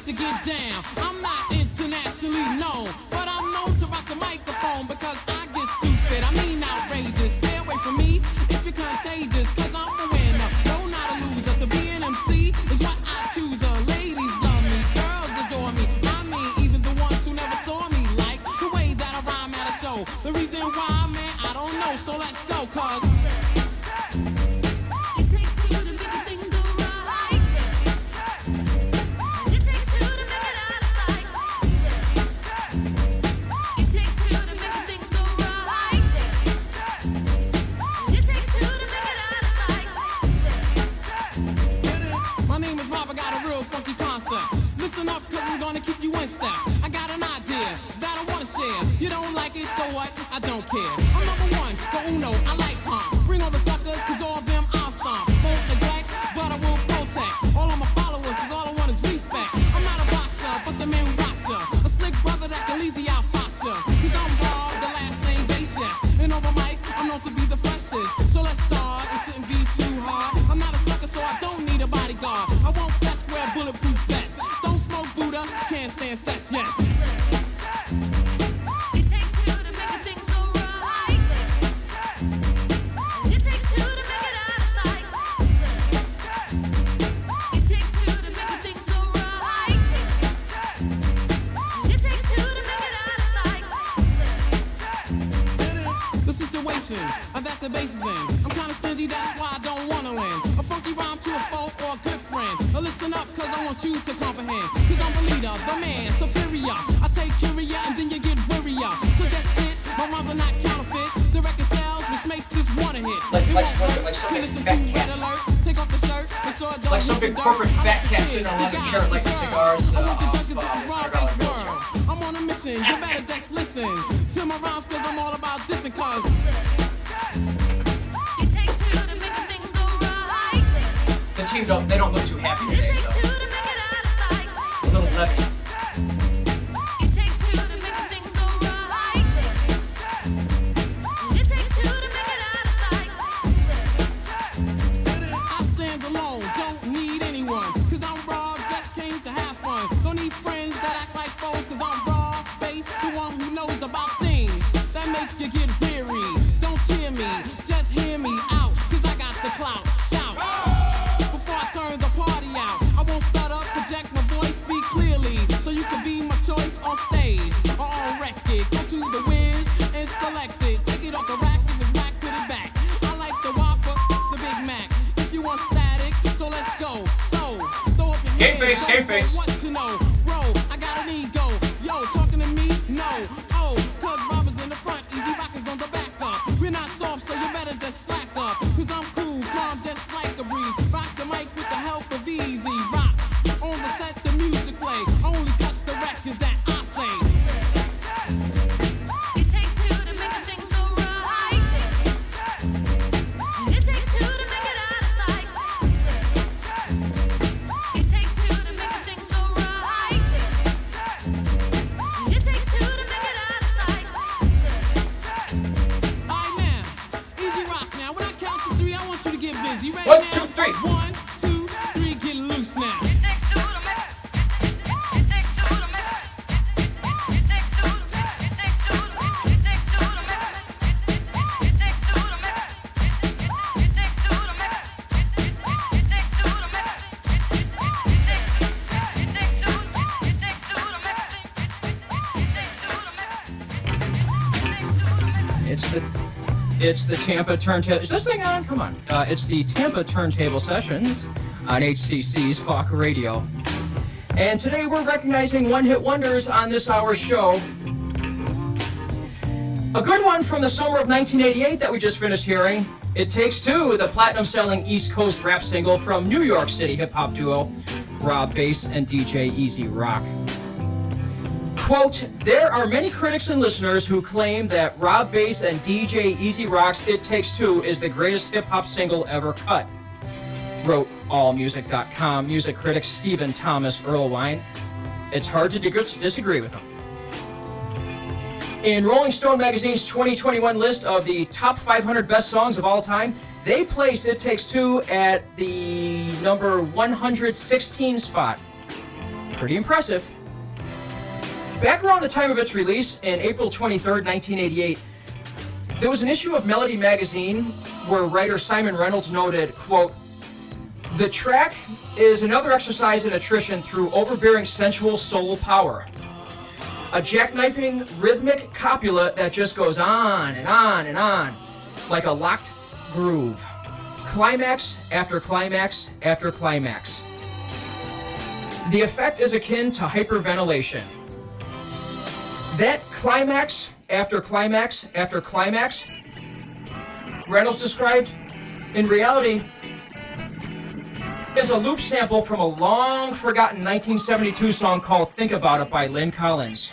To get down, I'm not internationally known, but I'm known to rock the microphone because I get stupid, I mean outrageous. Stay away from me if you're contagious, cause I'm a winner, no not a loser. To be an MC is what I choose. Ladies love me, girls adore me, I mean even the ones who never saw me, like the way that I rhyme at a show. The reason why, man, I don't know, so let's go, cause listen up, cause I'm gonna keep you in step. I got an idea that I wanna share. You don't like it, so what? I don't care. I'm number one, the uno, I like calm. Bring all the suckers, cause all of them I'll stomp. Won't neglect, but I will protect all of my followers, cause all I want is respect. I'm not a boxer, but the man who rocks ya. A slick brother that can easy out fox ya. Cause I'm Rob, the last name base, yes. And over mic, I'm known to be the freshest. So let's start, it shouldn't be too hard. I'm not a sucker, so I don't need a bodyguard. I won't fess, wear bulletproof vests. Don't smoke Buddha, can't stand sex, yes. It takes two to make a thing go right. It takes two to make it out of sight. It takes two to make a thing go right. It takes two to make it out of sight. The situation that the bass is in, I'm kinda stingy, that's why I don't wanna win. A funky rhyme to a foe or a good friend. Listen up, cause I want you to comprehend. Cause I'm the leader, the man, superior. I take curia and then you get worrier. So just sit, my rhymes are not counterfeit. The record sells, which makes this one a hit. It won't hurt to listen to Red Alert. Take off the shirt, make sure I don't like some big corporate fat cat sitting on the shirt like the cigars. I want the junkies, this is Rob Bass World. I'm on a mission, you better just listen to my rhymes, cause I'm all about dissing, cause it takes two to make a thing go right. The team they don't look too happy today, It takes so. two to make it out of sight. A little levity. It takes two to make a thing go right. It takes two to make it out of sight. I stand alone, don't need anyone, cause I'm raw, just came to have fun. Don't need friends that act like foes, cause I'm raw, bass, the one who knows about things that make you get weary. Don't cheer me, just hear me out, cause I got the clout. Shout before I turn the party out. I won't stutter, project my voice, speak clearly, so you can be my choice on stage or on record. Go to the Wiz and select it. Take it off the rack, if it's whack, put it back. I like the Whopper, the Big Mac. If you want static, so let's go. So throw up your hands. Game face. What to know, bro? I got an ego. Yo, talking to me? No. Oh, cause Robbers in the front, Easy Rockers on the back up. We're not soft, so you better just slack up. Cause I'm cool, calm, just like a breeze. Rock the mic with the help of Easy Rock. On the set, the music play. Only cuts the records that I say. It takes two to make a thing go right. It takes two to make it out of sight. It takes two to make a thing go right. It takes two to make it out of sight. Alright now, Easy Rock now. When I count to three, I want you to get busy. Ready 1, now? 2, 3. 1, 2, 3, get loose now. It's the Tampa Turntable. Is this thing on? Come on. It's the Tampa Turntable Sessions on HCC's Hawk Radio. And today we're recognizing one-hit wonders on this hour's show. A good one from the summer of 1988 that we just finished hearing. It Takes Two, the platinum-selling East Coast rap single from New York City hip-hop duo Rob Bass and DJ Easy Rock. Quote, there are many critics and listeners who claim that Rob Bass and DJ Easy Rock's It Takes Two is the greatest hip-hop single ever cut, wrote AllMusic.com music critic Stephen Thomas Erlewine. It's hard to disagree with him. In Rolling Stone magazine's 2021 list of the top 500 best songs of all time, they placed It Takes Two at the number 116 spot. Pretty impressive. Back around the time of its release, in April 23rd, 1988, there was an issue of Melody magazine where writer Simon Reynolds noted, quote, the track is another exercise in attrition through overbearing sensual soul power. A jackknifing rhythmic copula that just goes on and on and on, like a locked groove. Climax after climax after climax. The effect is akin to hyperventilation. That climax after climax after climax, Reynolds described, in reality, is a loop sample from a long-forgotten 1972 song called Think About It by Lynn Collins.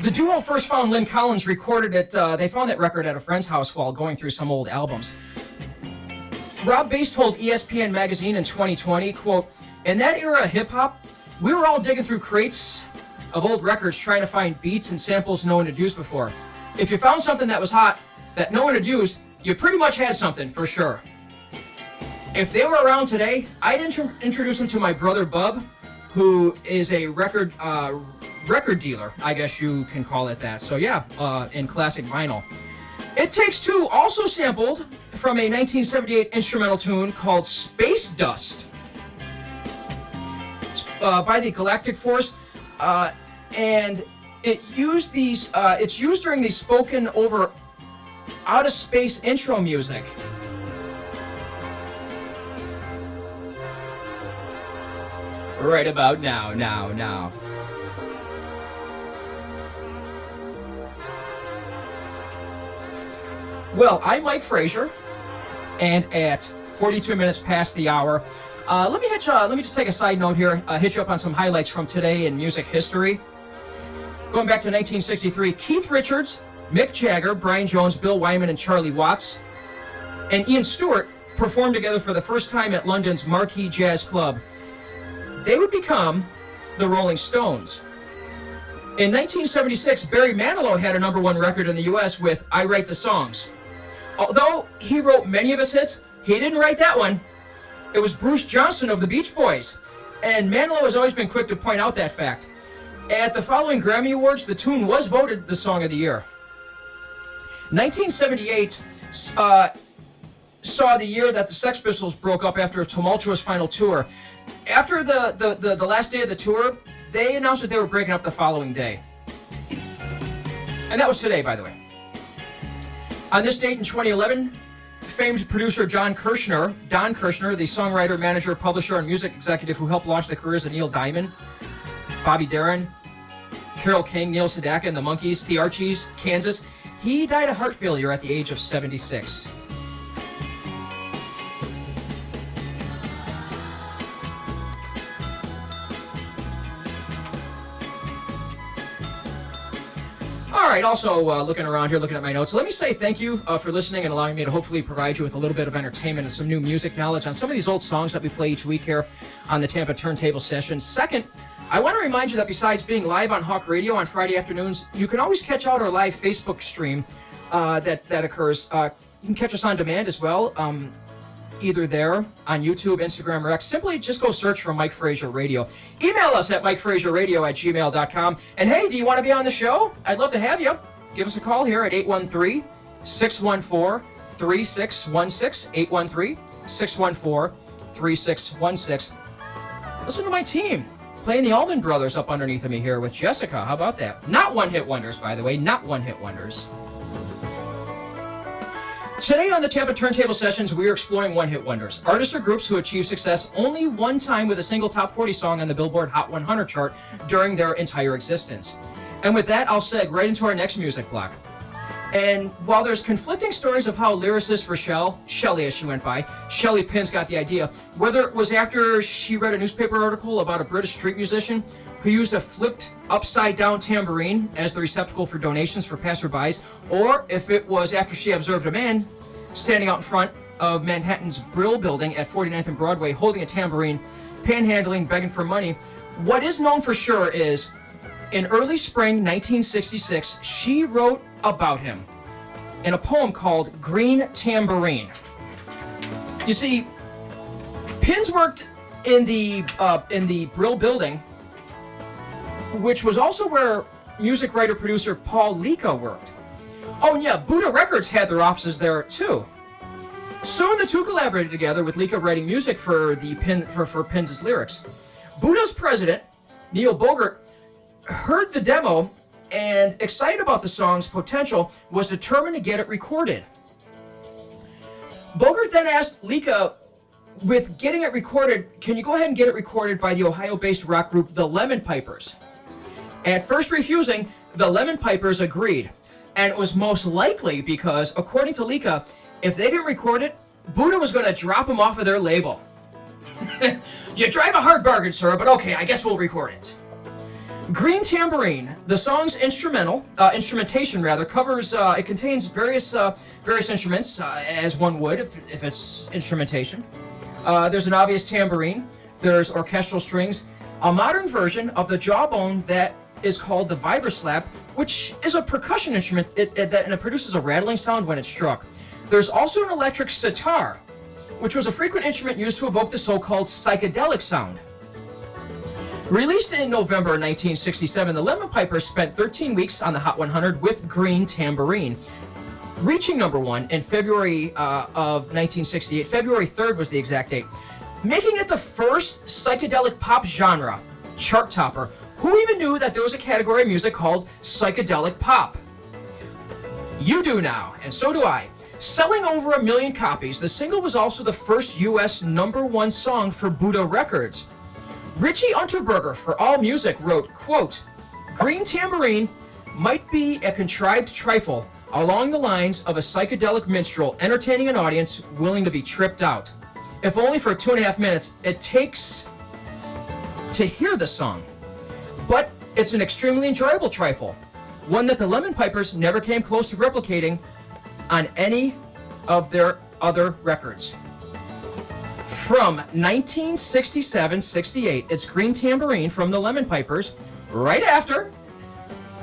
The duo first found Lynn Collins recorded it, they found that record at a friend's house while going through some old albums. Rob Bass told ESPN magazine in 2020, quote, in that era of hip-hop, we were all digging through crates of old records trying to find beats and samples no one had used before. If you found something that was hot, that no one had used, you pretty much had something, for sure. If they were around today, I'd introduce them to my brother Bub, who is a record dealer, I guess you can call it that. So yeah, in classic vinyl. It Takes Two also sampled from a 1978 instrumental tune called Space Dust by the Galactic Force, and it's used during the spoken over outer space intro music. Right about now. Well, I'm Mike Frazier, and at 42 minutes past the hour, let me just take a side note here, hit you up on some highlights from today in music history. Going back to 1963, Keith Richards, Mick Jagger, Brian Jones, Bill Wyman, and Charlie Watts, and Ian Stewart performed together for the first time at London's Marquee Jazz Club. They would become the Rolling Stones. In 1976, Barry Manilow had a #1 record in the U.S. with I Write the Songs. Although he wrote many of his hits, he didn't write that one. It was Bruce Johnson of the Beach Boys. And Manilow has always been quick to point out that fact. At the following Grammy Awards, the tune was voted the Song of the Year. 1978 saw the year that the Sex Pistols broke up after a tumultuous final tour. After the last day of the tour, they announced that they were breaking up the following day. And that was today, by the way. On this date in 2011, famed producer Don Kirshner, the songwriter, manager, publisher, and music executive who helped launch the careers of Neil Diamond, Bobby Darin, Carole King, Neil Sedaka, and the Monkees, the Archies, Kansas, he died of heart failure at the age of 76. All right, also looking around here, looking at my notes, let me say thank you for listening and allowing me to hopefully provide you with a little bit of entertainment and some new music knowledge on some of these old songs that we play each week here on the Tampa Turntable Sessions. Second, I want to remind you that besides being live on Hawk Radio on Friday afternoons, you can always catch out our live Facebook stream that occurs. You can catch us on demand as well, either there on YouTube, Instagram, or X. Simply just go search for Mike Frazier Radio. Email us at mikefrazierradio@gmail.com. And hey, do you want to be on the show? I'd love to have you. Give us a call here at 813-614-3616, 813-614-3616. Listen to my team. Playing the Allman Brothers up underneath of me here with Jessica. How about that? Not one-hit wonders, by the way. Not one-hit wonders. Today on the Tampa Turntable Sessions, we are exploring one-hit wonders. Artists or groups who achieve success only one time with a single top 40 song on the Billboard Hot 100 chart during their entire existence. And with that, I'll seg right into our next music block. And while there's conflicting stories of how lyricist Rochelle, Shelley as she went by, Shelley Pins got the idea, whether it was after she read a newspaper article about a British street musician who used a flipped upside-down tambourine as the receptacle for donations for passerbys, or if it was after she observed a man standing out in front of Manhattan's Brill Building at 49th and Broadway holding a tambourine, panhandling, begging for money. What is known for sure is, in early spring 1966, she wrote about him in a poem called Green Tambourine. You see, Pins worked in the Brill Building, which was also where music writer-producer Paul Lika worked. Oh, and yeah, Buddha Records had their offices there, too. Soon the two collaborated together, with Lika writing music for Pins' lyrics. Buddha's president, Neil Bogart, heard the demo and, excited about the song's potential, was determined to get it recorded. Bogart then asked Lika, with getting it recorded, can you go ahead and get it recorded by the Ohio-based rock group The Lemon Pipers? At first refusing, the Lemon Pipers agreed. And it was most likely because, according to Lika, if they didn't record it, Buddha was going to drop them off of their label. You drive a hard bargain, sir, but okay, I guess we'll record it. Green Tambourine, the song's instrumentation covers, it contains various instruments, as one would if it's instrumentation. There's an obvious tambourine, there's orchestral strings, a modern version of the jawbone that is called the vibroslap, which is a percussion instrument and it produces a rattling sound when it's struck. There's also an electric sitar, which was a frequent instrument used to evoke the so-called psychedelic sound. Released in November 1967, the Lemon Pipers spent 13 weeks on the Hot 100 with Green Tambourine, reaching number 1 in February of 1968. February 3rd was the exact date, making it the first psychedelic pop genre chart topper. Who even knew that there was a category of music called psychedelic pop? You do now, and so do I. Selling over 1 million copies, the single was also the first U.S. #1 song for Buddha Records. Richie Unterberger for AllMusic wrote, quote, Green Tambourine might be a contrived trifle along the lines of a psychedelic minstrel entertaining an audience willing to be tripped out. If only for 2.5 minutes it takes to hear the song. But it's an extremely enjoyable trifle, one that the Lemon Pipers never came close to replicating on any of their other records. From 1967-68, it's Green Tambourine from the Lemon Pipers, right after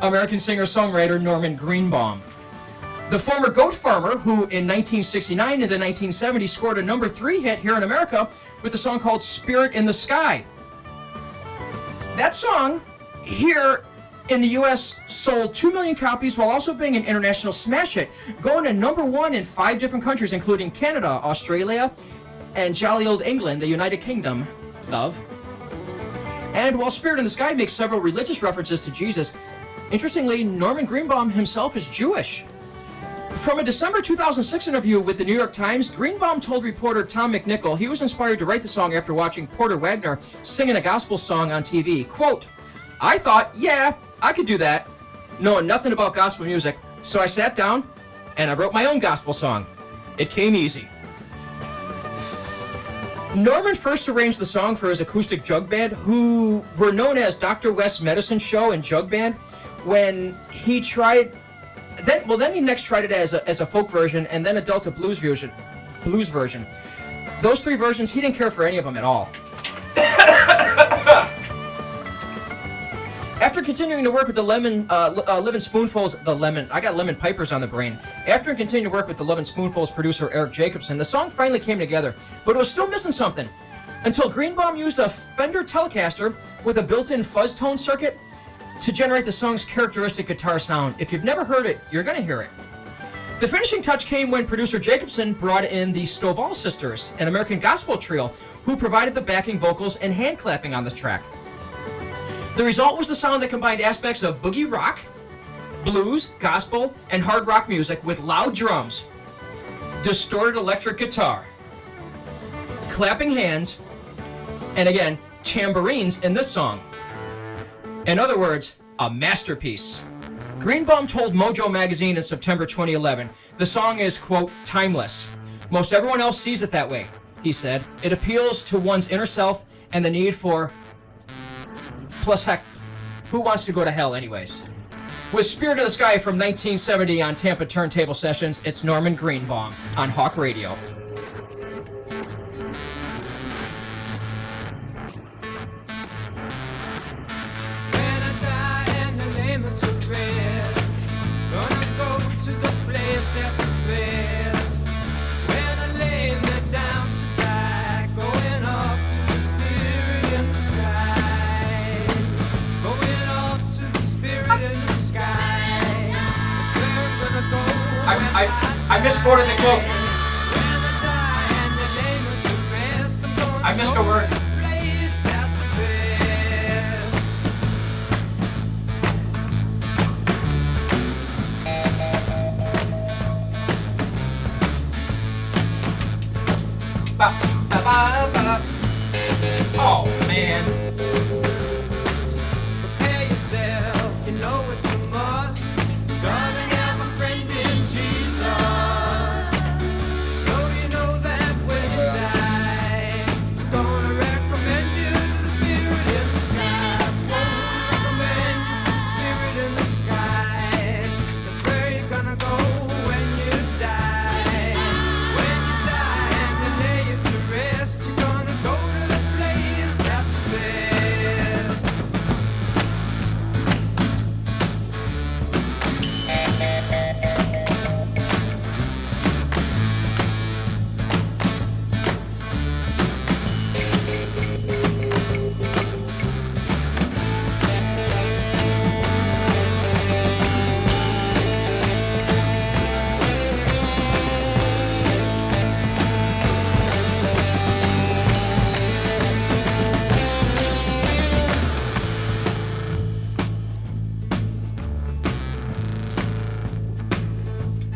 American singer-songwriter Norman Greenbaum. The former goat farmer, who in 1969 into 1970 scored a #3 hit here in America with a song called Spirit in the Sky. That song, here in the U.S., sold 2 million copies while also being an international smash hit, going to #1 in 5 different countries, including Canada, Australia, and jolly old England, the United Kingdom, love. And while Spirit in the Sky makes several religious references to Jesus, interestingly, Norman Greenbaum himself is Jewish. From a December 2006 interview with the New York Times, Greenbaum told reporter Tom McNichol he was inspired to write the song after watching Porter Wagner singing a gospel song on TV. Quote, I thought, yeah, I could do that, knowing nothing about gospel music, so I sat down and I wrote my own gospel song. It came easy. Norman first arranged the song for his acoustic jug band, who were known as Dr. West's Medicine Show and Jug Band, when he tried... Then he next tried it as a folk version and then a Delta blues version. Those 3 versions, he didn't care for any of them at all. After continuing to work with the Lemon Spoonfuls, I got Lemon Pipers on the brain. After continuing to work with the Lemon Spoonfuls producer Eric Jacobson, the song finally came together, but it was still missing something. Until Greenbaum used a Fender Telecaster with a built-in fuzz tone circuit to generate the song's characteristic guitar sound. If you've never heard it, you're going to hear it. The finishing touch came when producer Jacobson brought in the Stovall Sisters, an American gospel trio, who provided the backing vocals and hand clapping on the track. The result was the sound that combined aspects of boogie rock, blues, gospel, and hard rock music with loud drums, distorted electric guitar, clapping hands, and again, tambourines in this song. In other words, a masterpiece. Greenbaum told Mojo magazine in September 2011, the song is, quote, timeless. Most everyone else sees it that way, he said. It appeals to one's inner self and the need for... Plus, heck, who wants to go to hell anyways? With Spirit of the Sky from 1970 on Tampa Turntable Sessions, it's Norman Greenbaum on Hawk Radio. I misquoted the quote. I missed a word. Oh, man. Prepare yourself, you know it's a must. Gonna have a friend in Jesus. So you know that when you die, he's gonna recommend you to the spirit in the sky. Gonna recommend you to the spirit in the sky. That's where you're gonna go when you die. When you die and you lay it to rest, you're gonna go to the place that's the best.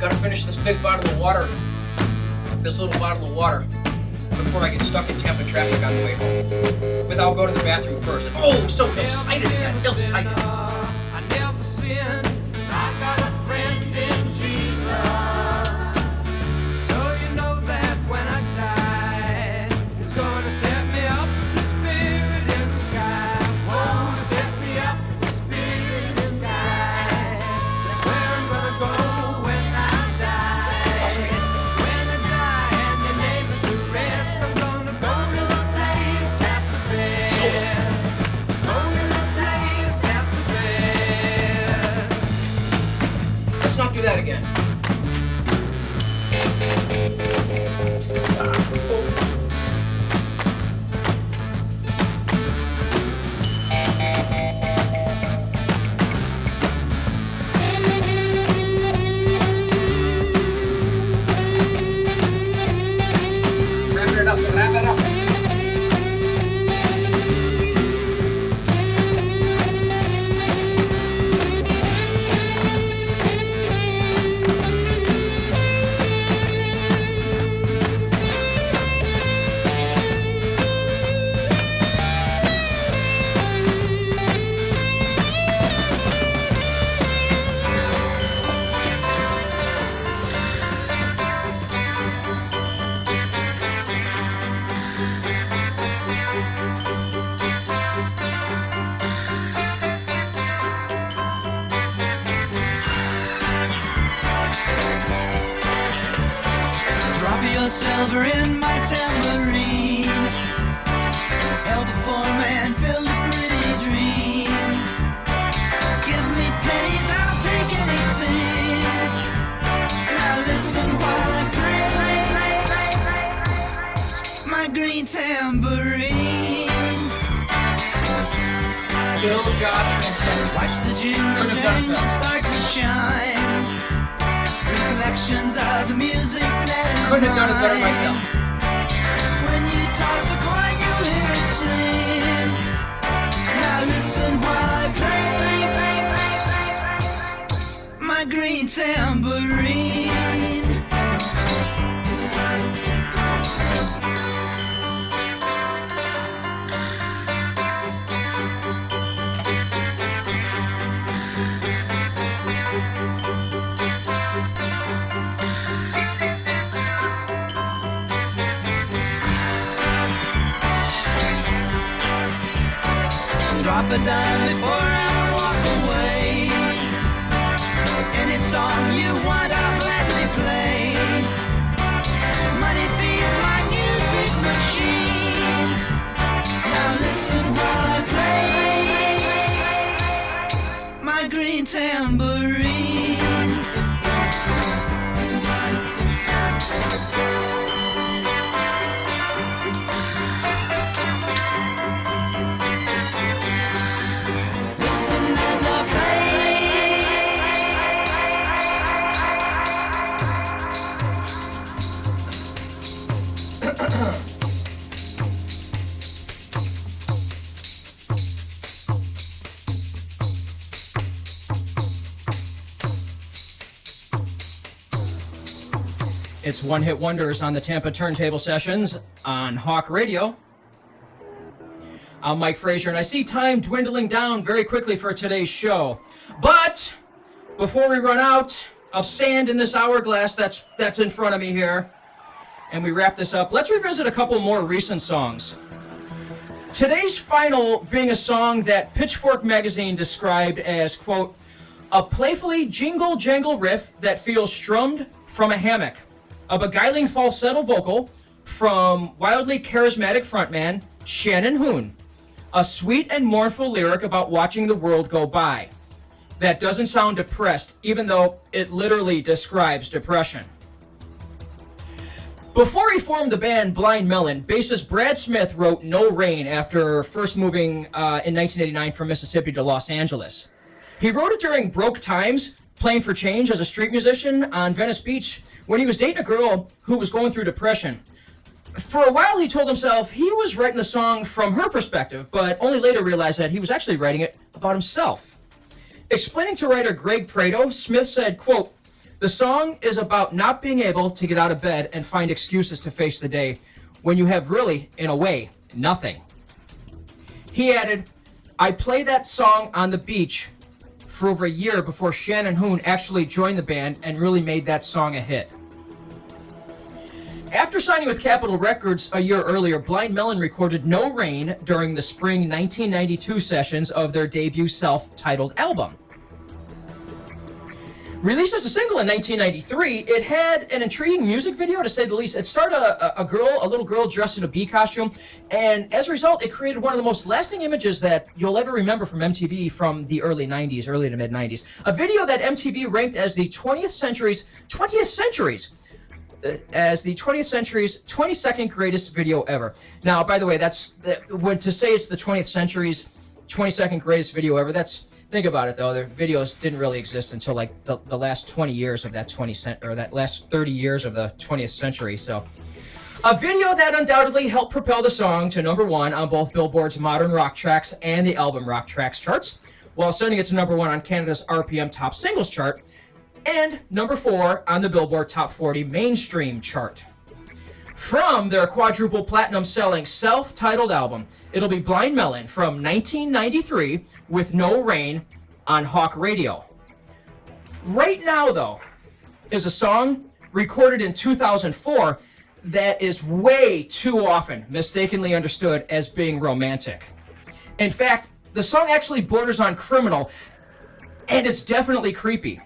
Gotta finish this big bottle of water, this little bottle of water, before I get stuck in Tampa traffic on the way home. Without going to the bathroom first. Oh, so excited again, excited. I never sin. I got a friend in Jesus. So you know that when I die, he's gonna set me up with the spirit in the sky. Oh, set me up with the spirit in the sky. That's where I'm gonna go when I die. When I die and you lay me to rest, I'm gonna go to the place that's the best. Go to the place that's the best. Let's not do that again. Wrap it up, wrap it up. Drop your silver in my tambourine. Help a poor man build a pretty dream. Give me pennies, I'll take anything. Now listen while I play my green tambourine. Bill, Josh, fantastic. Watch the jingle jangle start to shine. Recollections of the music that is Couldn't have done it better mine. myself. When you toss a coin, you hear it sing. Now listen while green tambourine. Drop a dime before I walk away. Any song you want, I'll gladly play. Money feeds my music machine. Now listen while I play my green tambourine. It's One Hit Wonders on the Tampa Turntable Sessions on Hawk Radio. I'm Mike Frazier, and I see time dwindling down very quickly for today's show. But before we run out of sand in this hourglass that's in front of me here, and we wrap this up, let's revisit a couple more recent songs. Today's final being a song that Pitchfork magazine described as, quote, a playfully jingle-jangle riff that feels strummed from a hammock. A beguiling falsetto vocal from wildly charismatic frontman Shannon Hoon. A sweet and mournful lyric about watching the world go by. That doesn't sound depressed, even though it literally describes depression. Before he formed the band Blind Melon, bassist Brad Smith wrote No Rain after first moving in 1989 from Mississippi to Los Angeles. He wrote it during broke times, playing for change as a street musician on Venice Beach, when he was dating a girl who was going through depression. For a while, he told himself he was writing the song from her perspective, but only later realized that he was actually writing it about himself. Explaining to writer Greg Prado, Smith said, quote, the song is about not being able to get out of bed and find excuses to face the day when you have really, in a way, nothing. He added, I played that song on the beach for over a year before Shannon Hoon actually joined the band and really made that song a hit. After signing with Capitol Records a year earlier, Blind Melon recorded No Rain during the spring 1992 sessions of their debut self-titled album. Released as a single in 1993, it had an intriguing music video, to say the least. It starred a little girl dressed in a bee costume, and as a result, it created one of the most lasting images that you'll ever remember from MTV from the early to mid-90s. A video that MTV ranked as the 20th century's 22nd greatest video ever. Now, by the way, to say it's the 20th century's 22nd greatest video ever, think about it though, the videos didn't really exist until like the last 20 years of that last 30 years of the 20th century. So, a video that undoubtedly helped propel the song to number one on both Billboard's Modern Rock Tracks and the Album Rock Tracks charts, while sending it to number one on Canada's RPM Top Singles chart, and number 4 on the Billboard Top 40 Mainstream chart. From their quadruple platinum selling self-titled album, it'll be Blind Melon from 1993 with No Rain on Hawk Radio. Right now, though, is a song recorded in 2004 that is way too often mistakenly understood as being romantic. In fact, the song actually borders on criminal, and it's definitely creepy.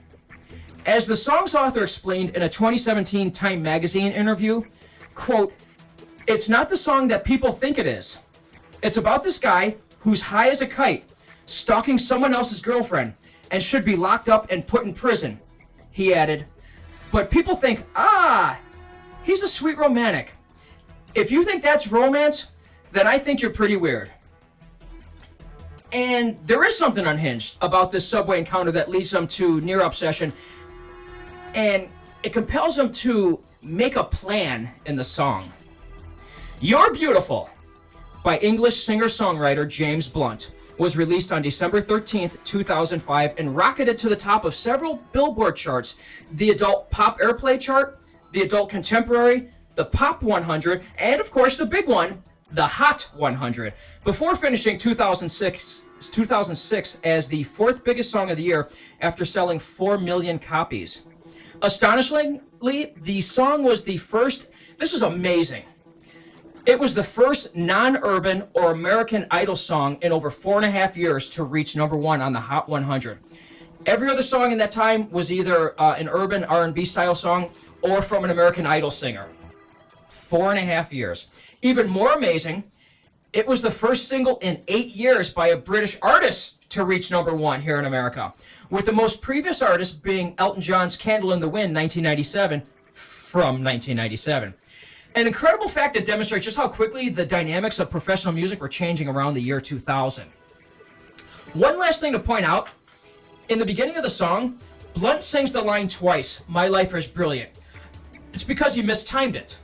As the song's author explained in a 2017 Time magazine interview, quote, it's not the song that people think it is. It's about this guy who's high as a kite, stalking someone else's girlfriend, and should be locked up and put in prison, he added. But people think, he's a sweet romantic. If you think that's romance, then I think you're pretty weird. And there is something unhinged about this subway encounter that leads them to near obsession, and it compels them to make a plan in the song. You're Beautiful by English singer-songwriter James Blunt was released on December 13th, 2005, and rocketed to the top of several Billboard charts: the Adult Pop Airplay chart, the Adult Contemporary, the Pop 100, and of course the big one, the Hot 100, before finishing 2006 as the fourth biggest song of the year after selling 4 million copies. Astonishingly, the song was the first, this is amazing, it was the first non-urban or American Idol song in over 4.5 years to reach number 1 on the Hot 100. Every other song in that time was either an urban R&B style song or from an American Idol singer. 4.5 years. Even more amazing, it was the first single in 8 years by a British artist to reach number 1 here in America, with the most previous artist being Elton John's Candle in the Wind, 1997, from 1997. An incredible fact that demonstrates just how quickly the dynamics of professional music were changing around the year 2000. One last thing to point out, in the beginning of the song, Blunt sings the line twice, "My life is brilliant." It's because he mistimed it.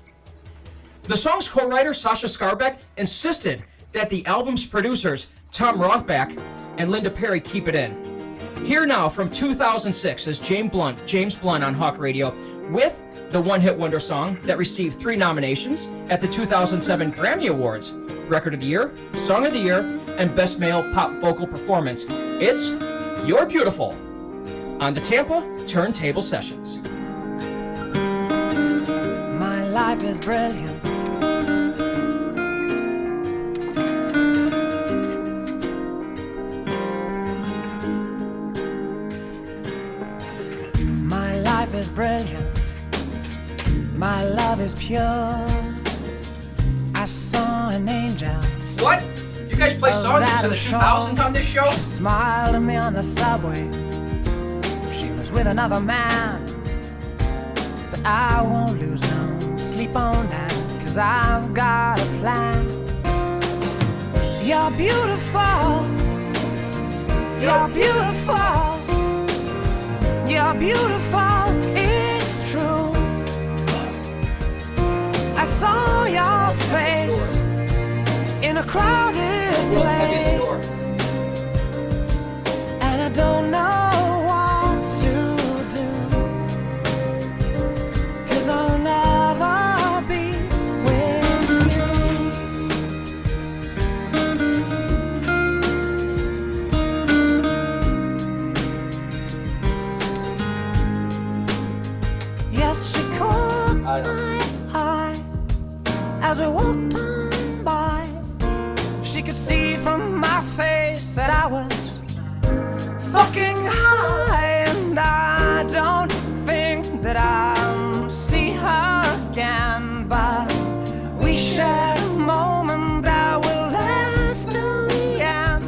The song's co-writer, Sasha Scarbeck, insisted that the album's producers, Tom Rothbach and Linda Perry, keep it in. Here now from 2006 is James Blunt on Hawk Radio with the one-hit wonder song that received 3 nominations at the 2007 Grammy Awards: Record of the Year, Song of the Year, and Best Male Pop Vocal Performance. It's You're Beautiful on the Tampa Turntable Sessions. My life is brilliant. My life is brilliant. My love is pure. I saw an angel. What? You guys play songs into the 2000s on this show? She smiled at me on the subway. She was with another man. But I won't lose no sleep on that, 'cause I've got a plan. You're beautiful. You're beautiful. You're beautiful. It's true. I saw your face in a crowded place, and I don't know what to do, 'cause I'll never be with you. Yes, she caught my eye as we walked on by. She could see from my face that I was fucking high, and I don't think that I'll see her again, but we shared a moment that will last till the end.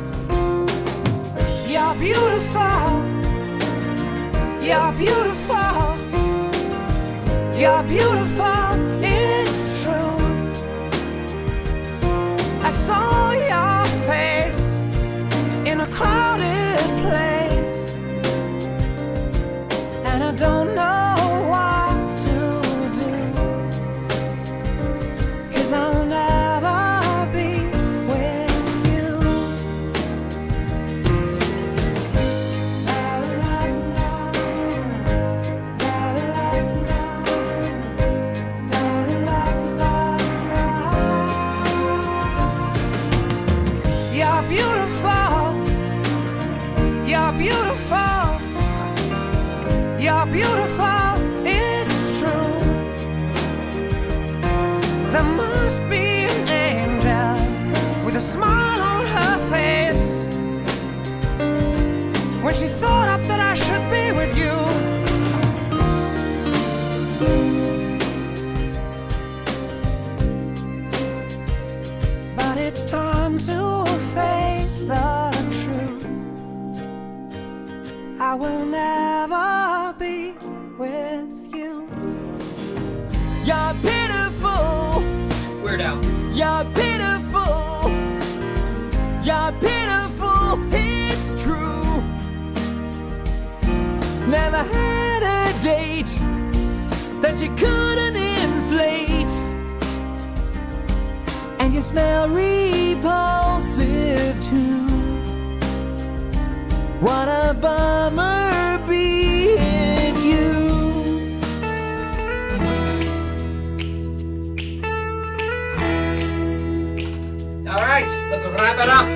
You're beautiful. You're beautiful. You're beautiful. It's true. I saw your face in a crowded place, and I don't know what to do, 'cause I'll never be with you. You're beautiful. You're beautiful. You're beautiful. It's true. There must be an angel with a smile on her face when she thought up that I should be with you. But it's time to face the truth. I will never be with you. You're pitiful. Weird Al. You're pitiful. You're pitiful. It's true. Never had a date that you couldn't inflate, and you smell repulsive too. What a bummer being you. All right, let's wrap it up.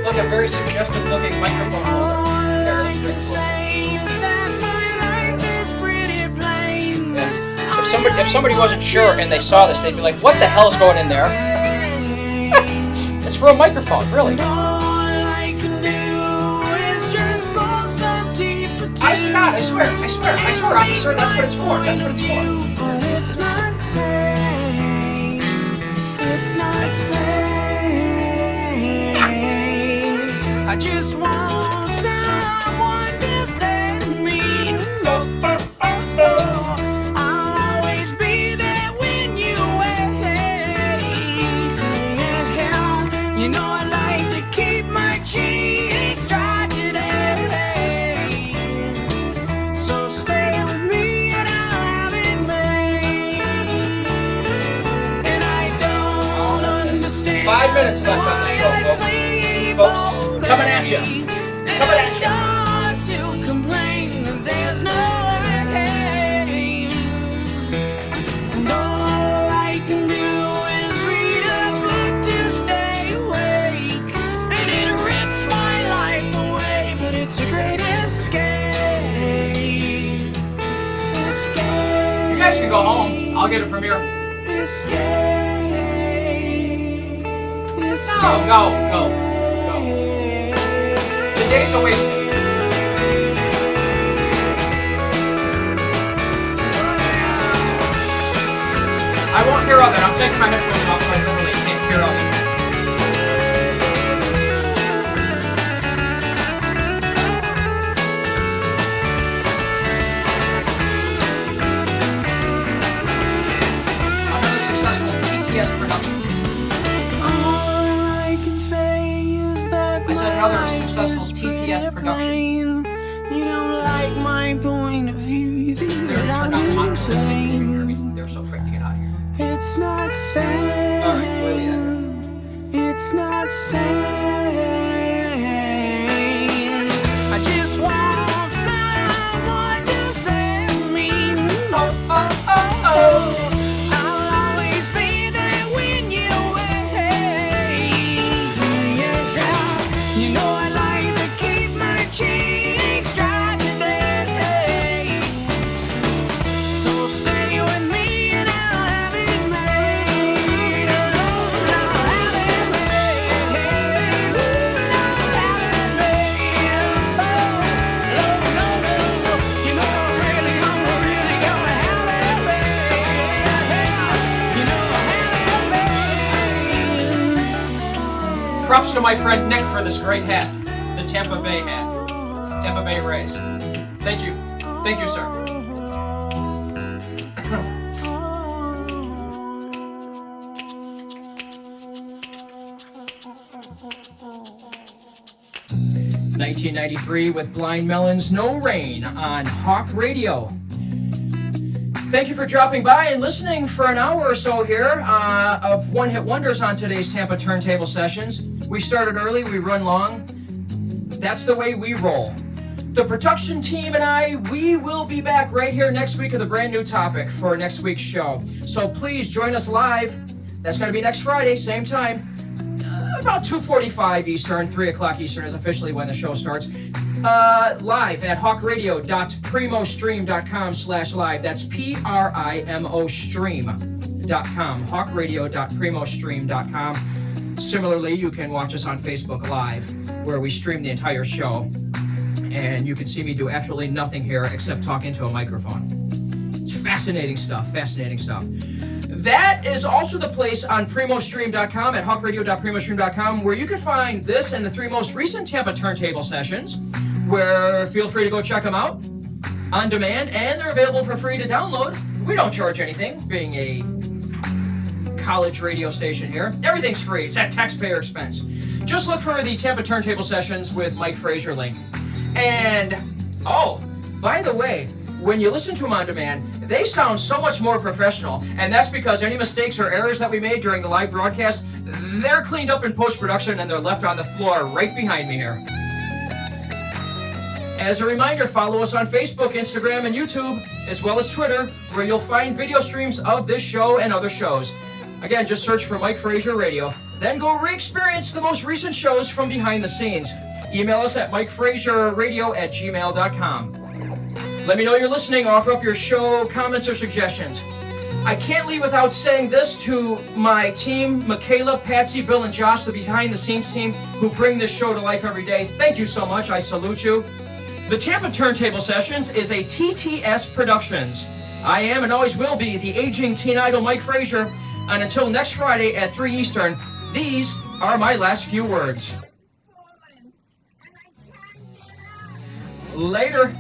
Look, a very suggestive looking microphone holder. If somebody wasn't sure and they saw this, they'd be like, what the hell is going in there? It's for a microphone, really. Honest to God, I swear, officer, that's what it's for. That's what it's for. But it's not safe. It's not safe. I just want someone to say to me, I'll always be there when you wait. You know I like to keep my cheeks dry today. So stay with me and I'll have it made. And I don't understand 5 minutes left on the show, folks. Coming at you. Coming at you. To complain that there's no rain. And all I can do is read a book to stay awake. And it rips my life away, but it's a great escape. Escape. You guys can go home. I'll get it from here. Escape. Go. The days are wasted. I won't hear of it. I'm taking my headphones off so I literally can't hear of it. Another successful TTS Productions. All I can say is that I said another successful TTS Productions. You don't like my point of view. You think They're that turned on the I'm monitor. They can't insane. hear me. They're so quick to get out of here. It's not safe. All right, where are we at? It's not sane. I just want someone to say to me, oh. I'll always be there when you wait. Yeah. You know I like to keep my cheeks dry today. So stay with me and I'll have it made. I'll have it made. I'll have it made. Oh, no. You know I'm really gonna have it made. You know I have it made. Props to my friend Nick for this great hat. The Tampa Bay hat. Tampa Bay Rays. Thank you. Thank you, sir. ...1993 with Blind Melon's No Rain on Hawk Radio. Thank you for dropping by and listening for an hour or so here of one-hit wonders on today's Tampa Turntable Sessions. We started early, we run long. That's the way we roll. The production team and I, we will be back right here next week with a brand new topic for next week's show. So please join us live. That's going to be next Friday, same time. About 2:45 Eastern, 3 o'clock Eastern is officially when the show starts. Live at hawkradio.primostream.com/live. That's PRIMO stream.com. hawkradio.primostream.com. Similarly, you can watch us on Facebook Live, where we stream the entire show. And you can see me do absolutely nothing here except talk into a microphone. It's fascinating stuff. That is also the place on primostream.com at hawkradio.primostream.com, where you can find this and the 3 most recent Tampa Turntable Sessions, where feel free to go check them out on demand, and they're available for free to download. We don't charge anything, being a college radio station here. Everything's free. It's at taxpayer expense. Just look for the Tampa Turntable Sessions with Mike Frazier link. And, oh, by the way, when you listen to them on demand, they sound so much more professional. And that's because any mistakes or errors that we made during the live broadcast, they're cleaned up in post-production and they're left on the floor right behind me here. As a reminder, follow us on Facebook, Instagram, and YouTube, as well as Twitter, where you'll find video streams of this show and other shows. Again, just search for Mike Frazier Radio. Then go re-experience the most recent shows from behind the scenes. Email us at mikefrazierradio@gmail.com. Let me know you're listening. Offer up your show comments or suggestions. I can't leave without saying this to my team, Michaela, Patsy, Bill, and Josh, the behind-the-scenes team who bring this show to life every day. Thank you so much. I salute you. The Tampa Turntable Sessions is a TTS Productions. I am and always will be the aging teen idol Mike Frazier. And until next Friday at 3 Eastern, these are my last few words. Later.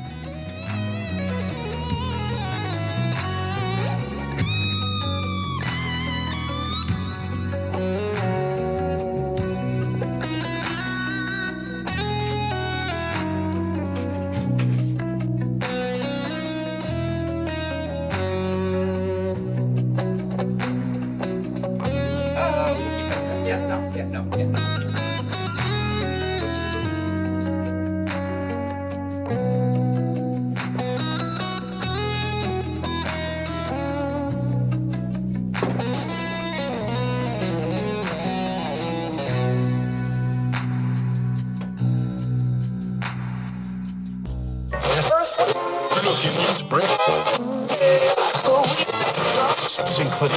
Sinclair.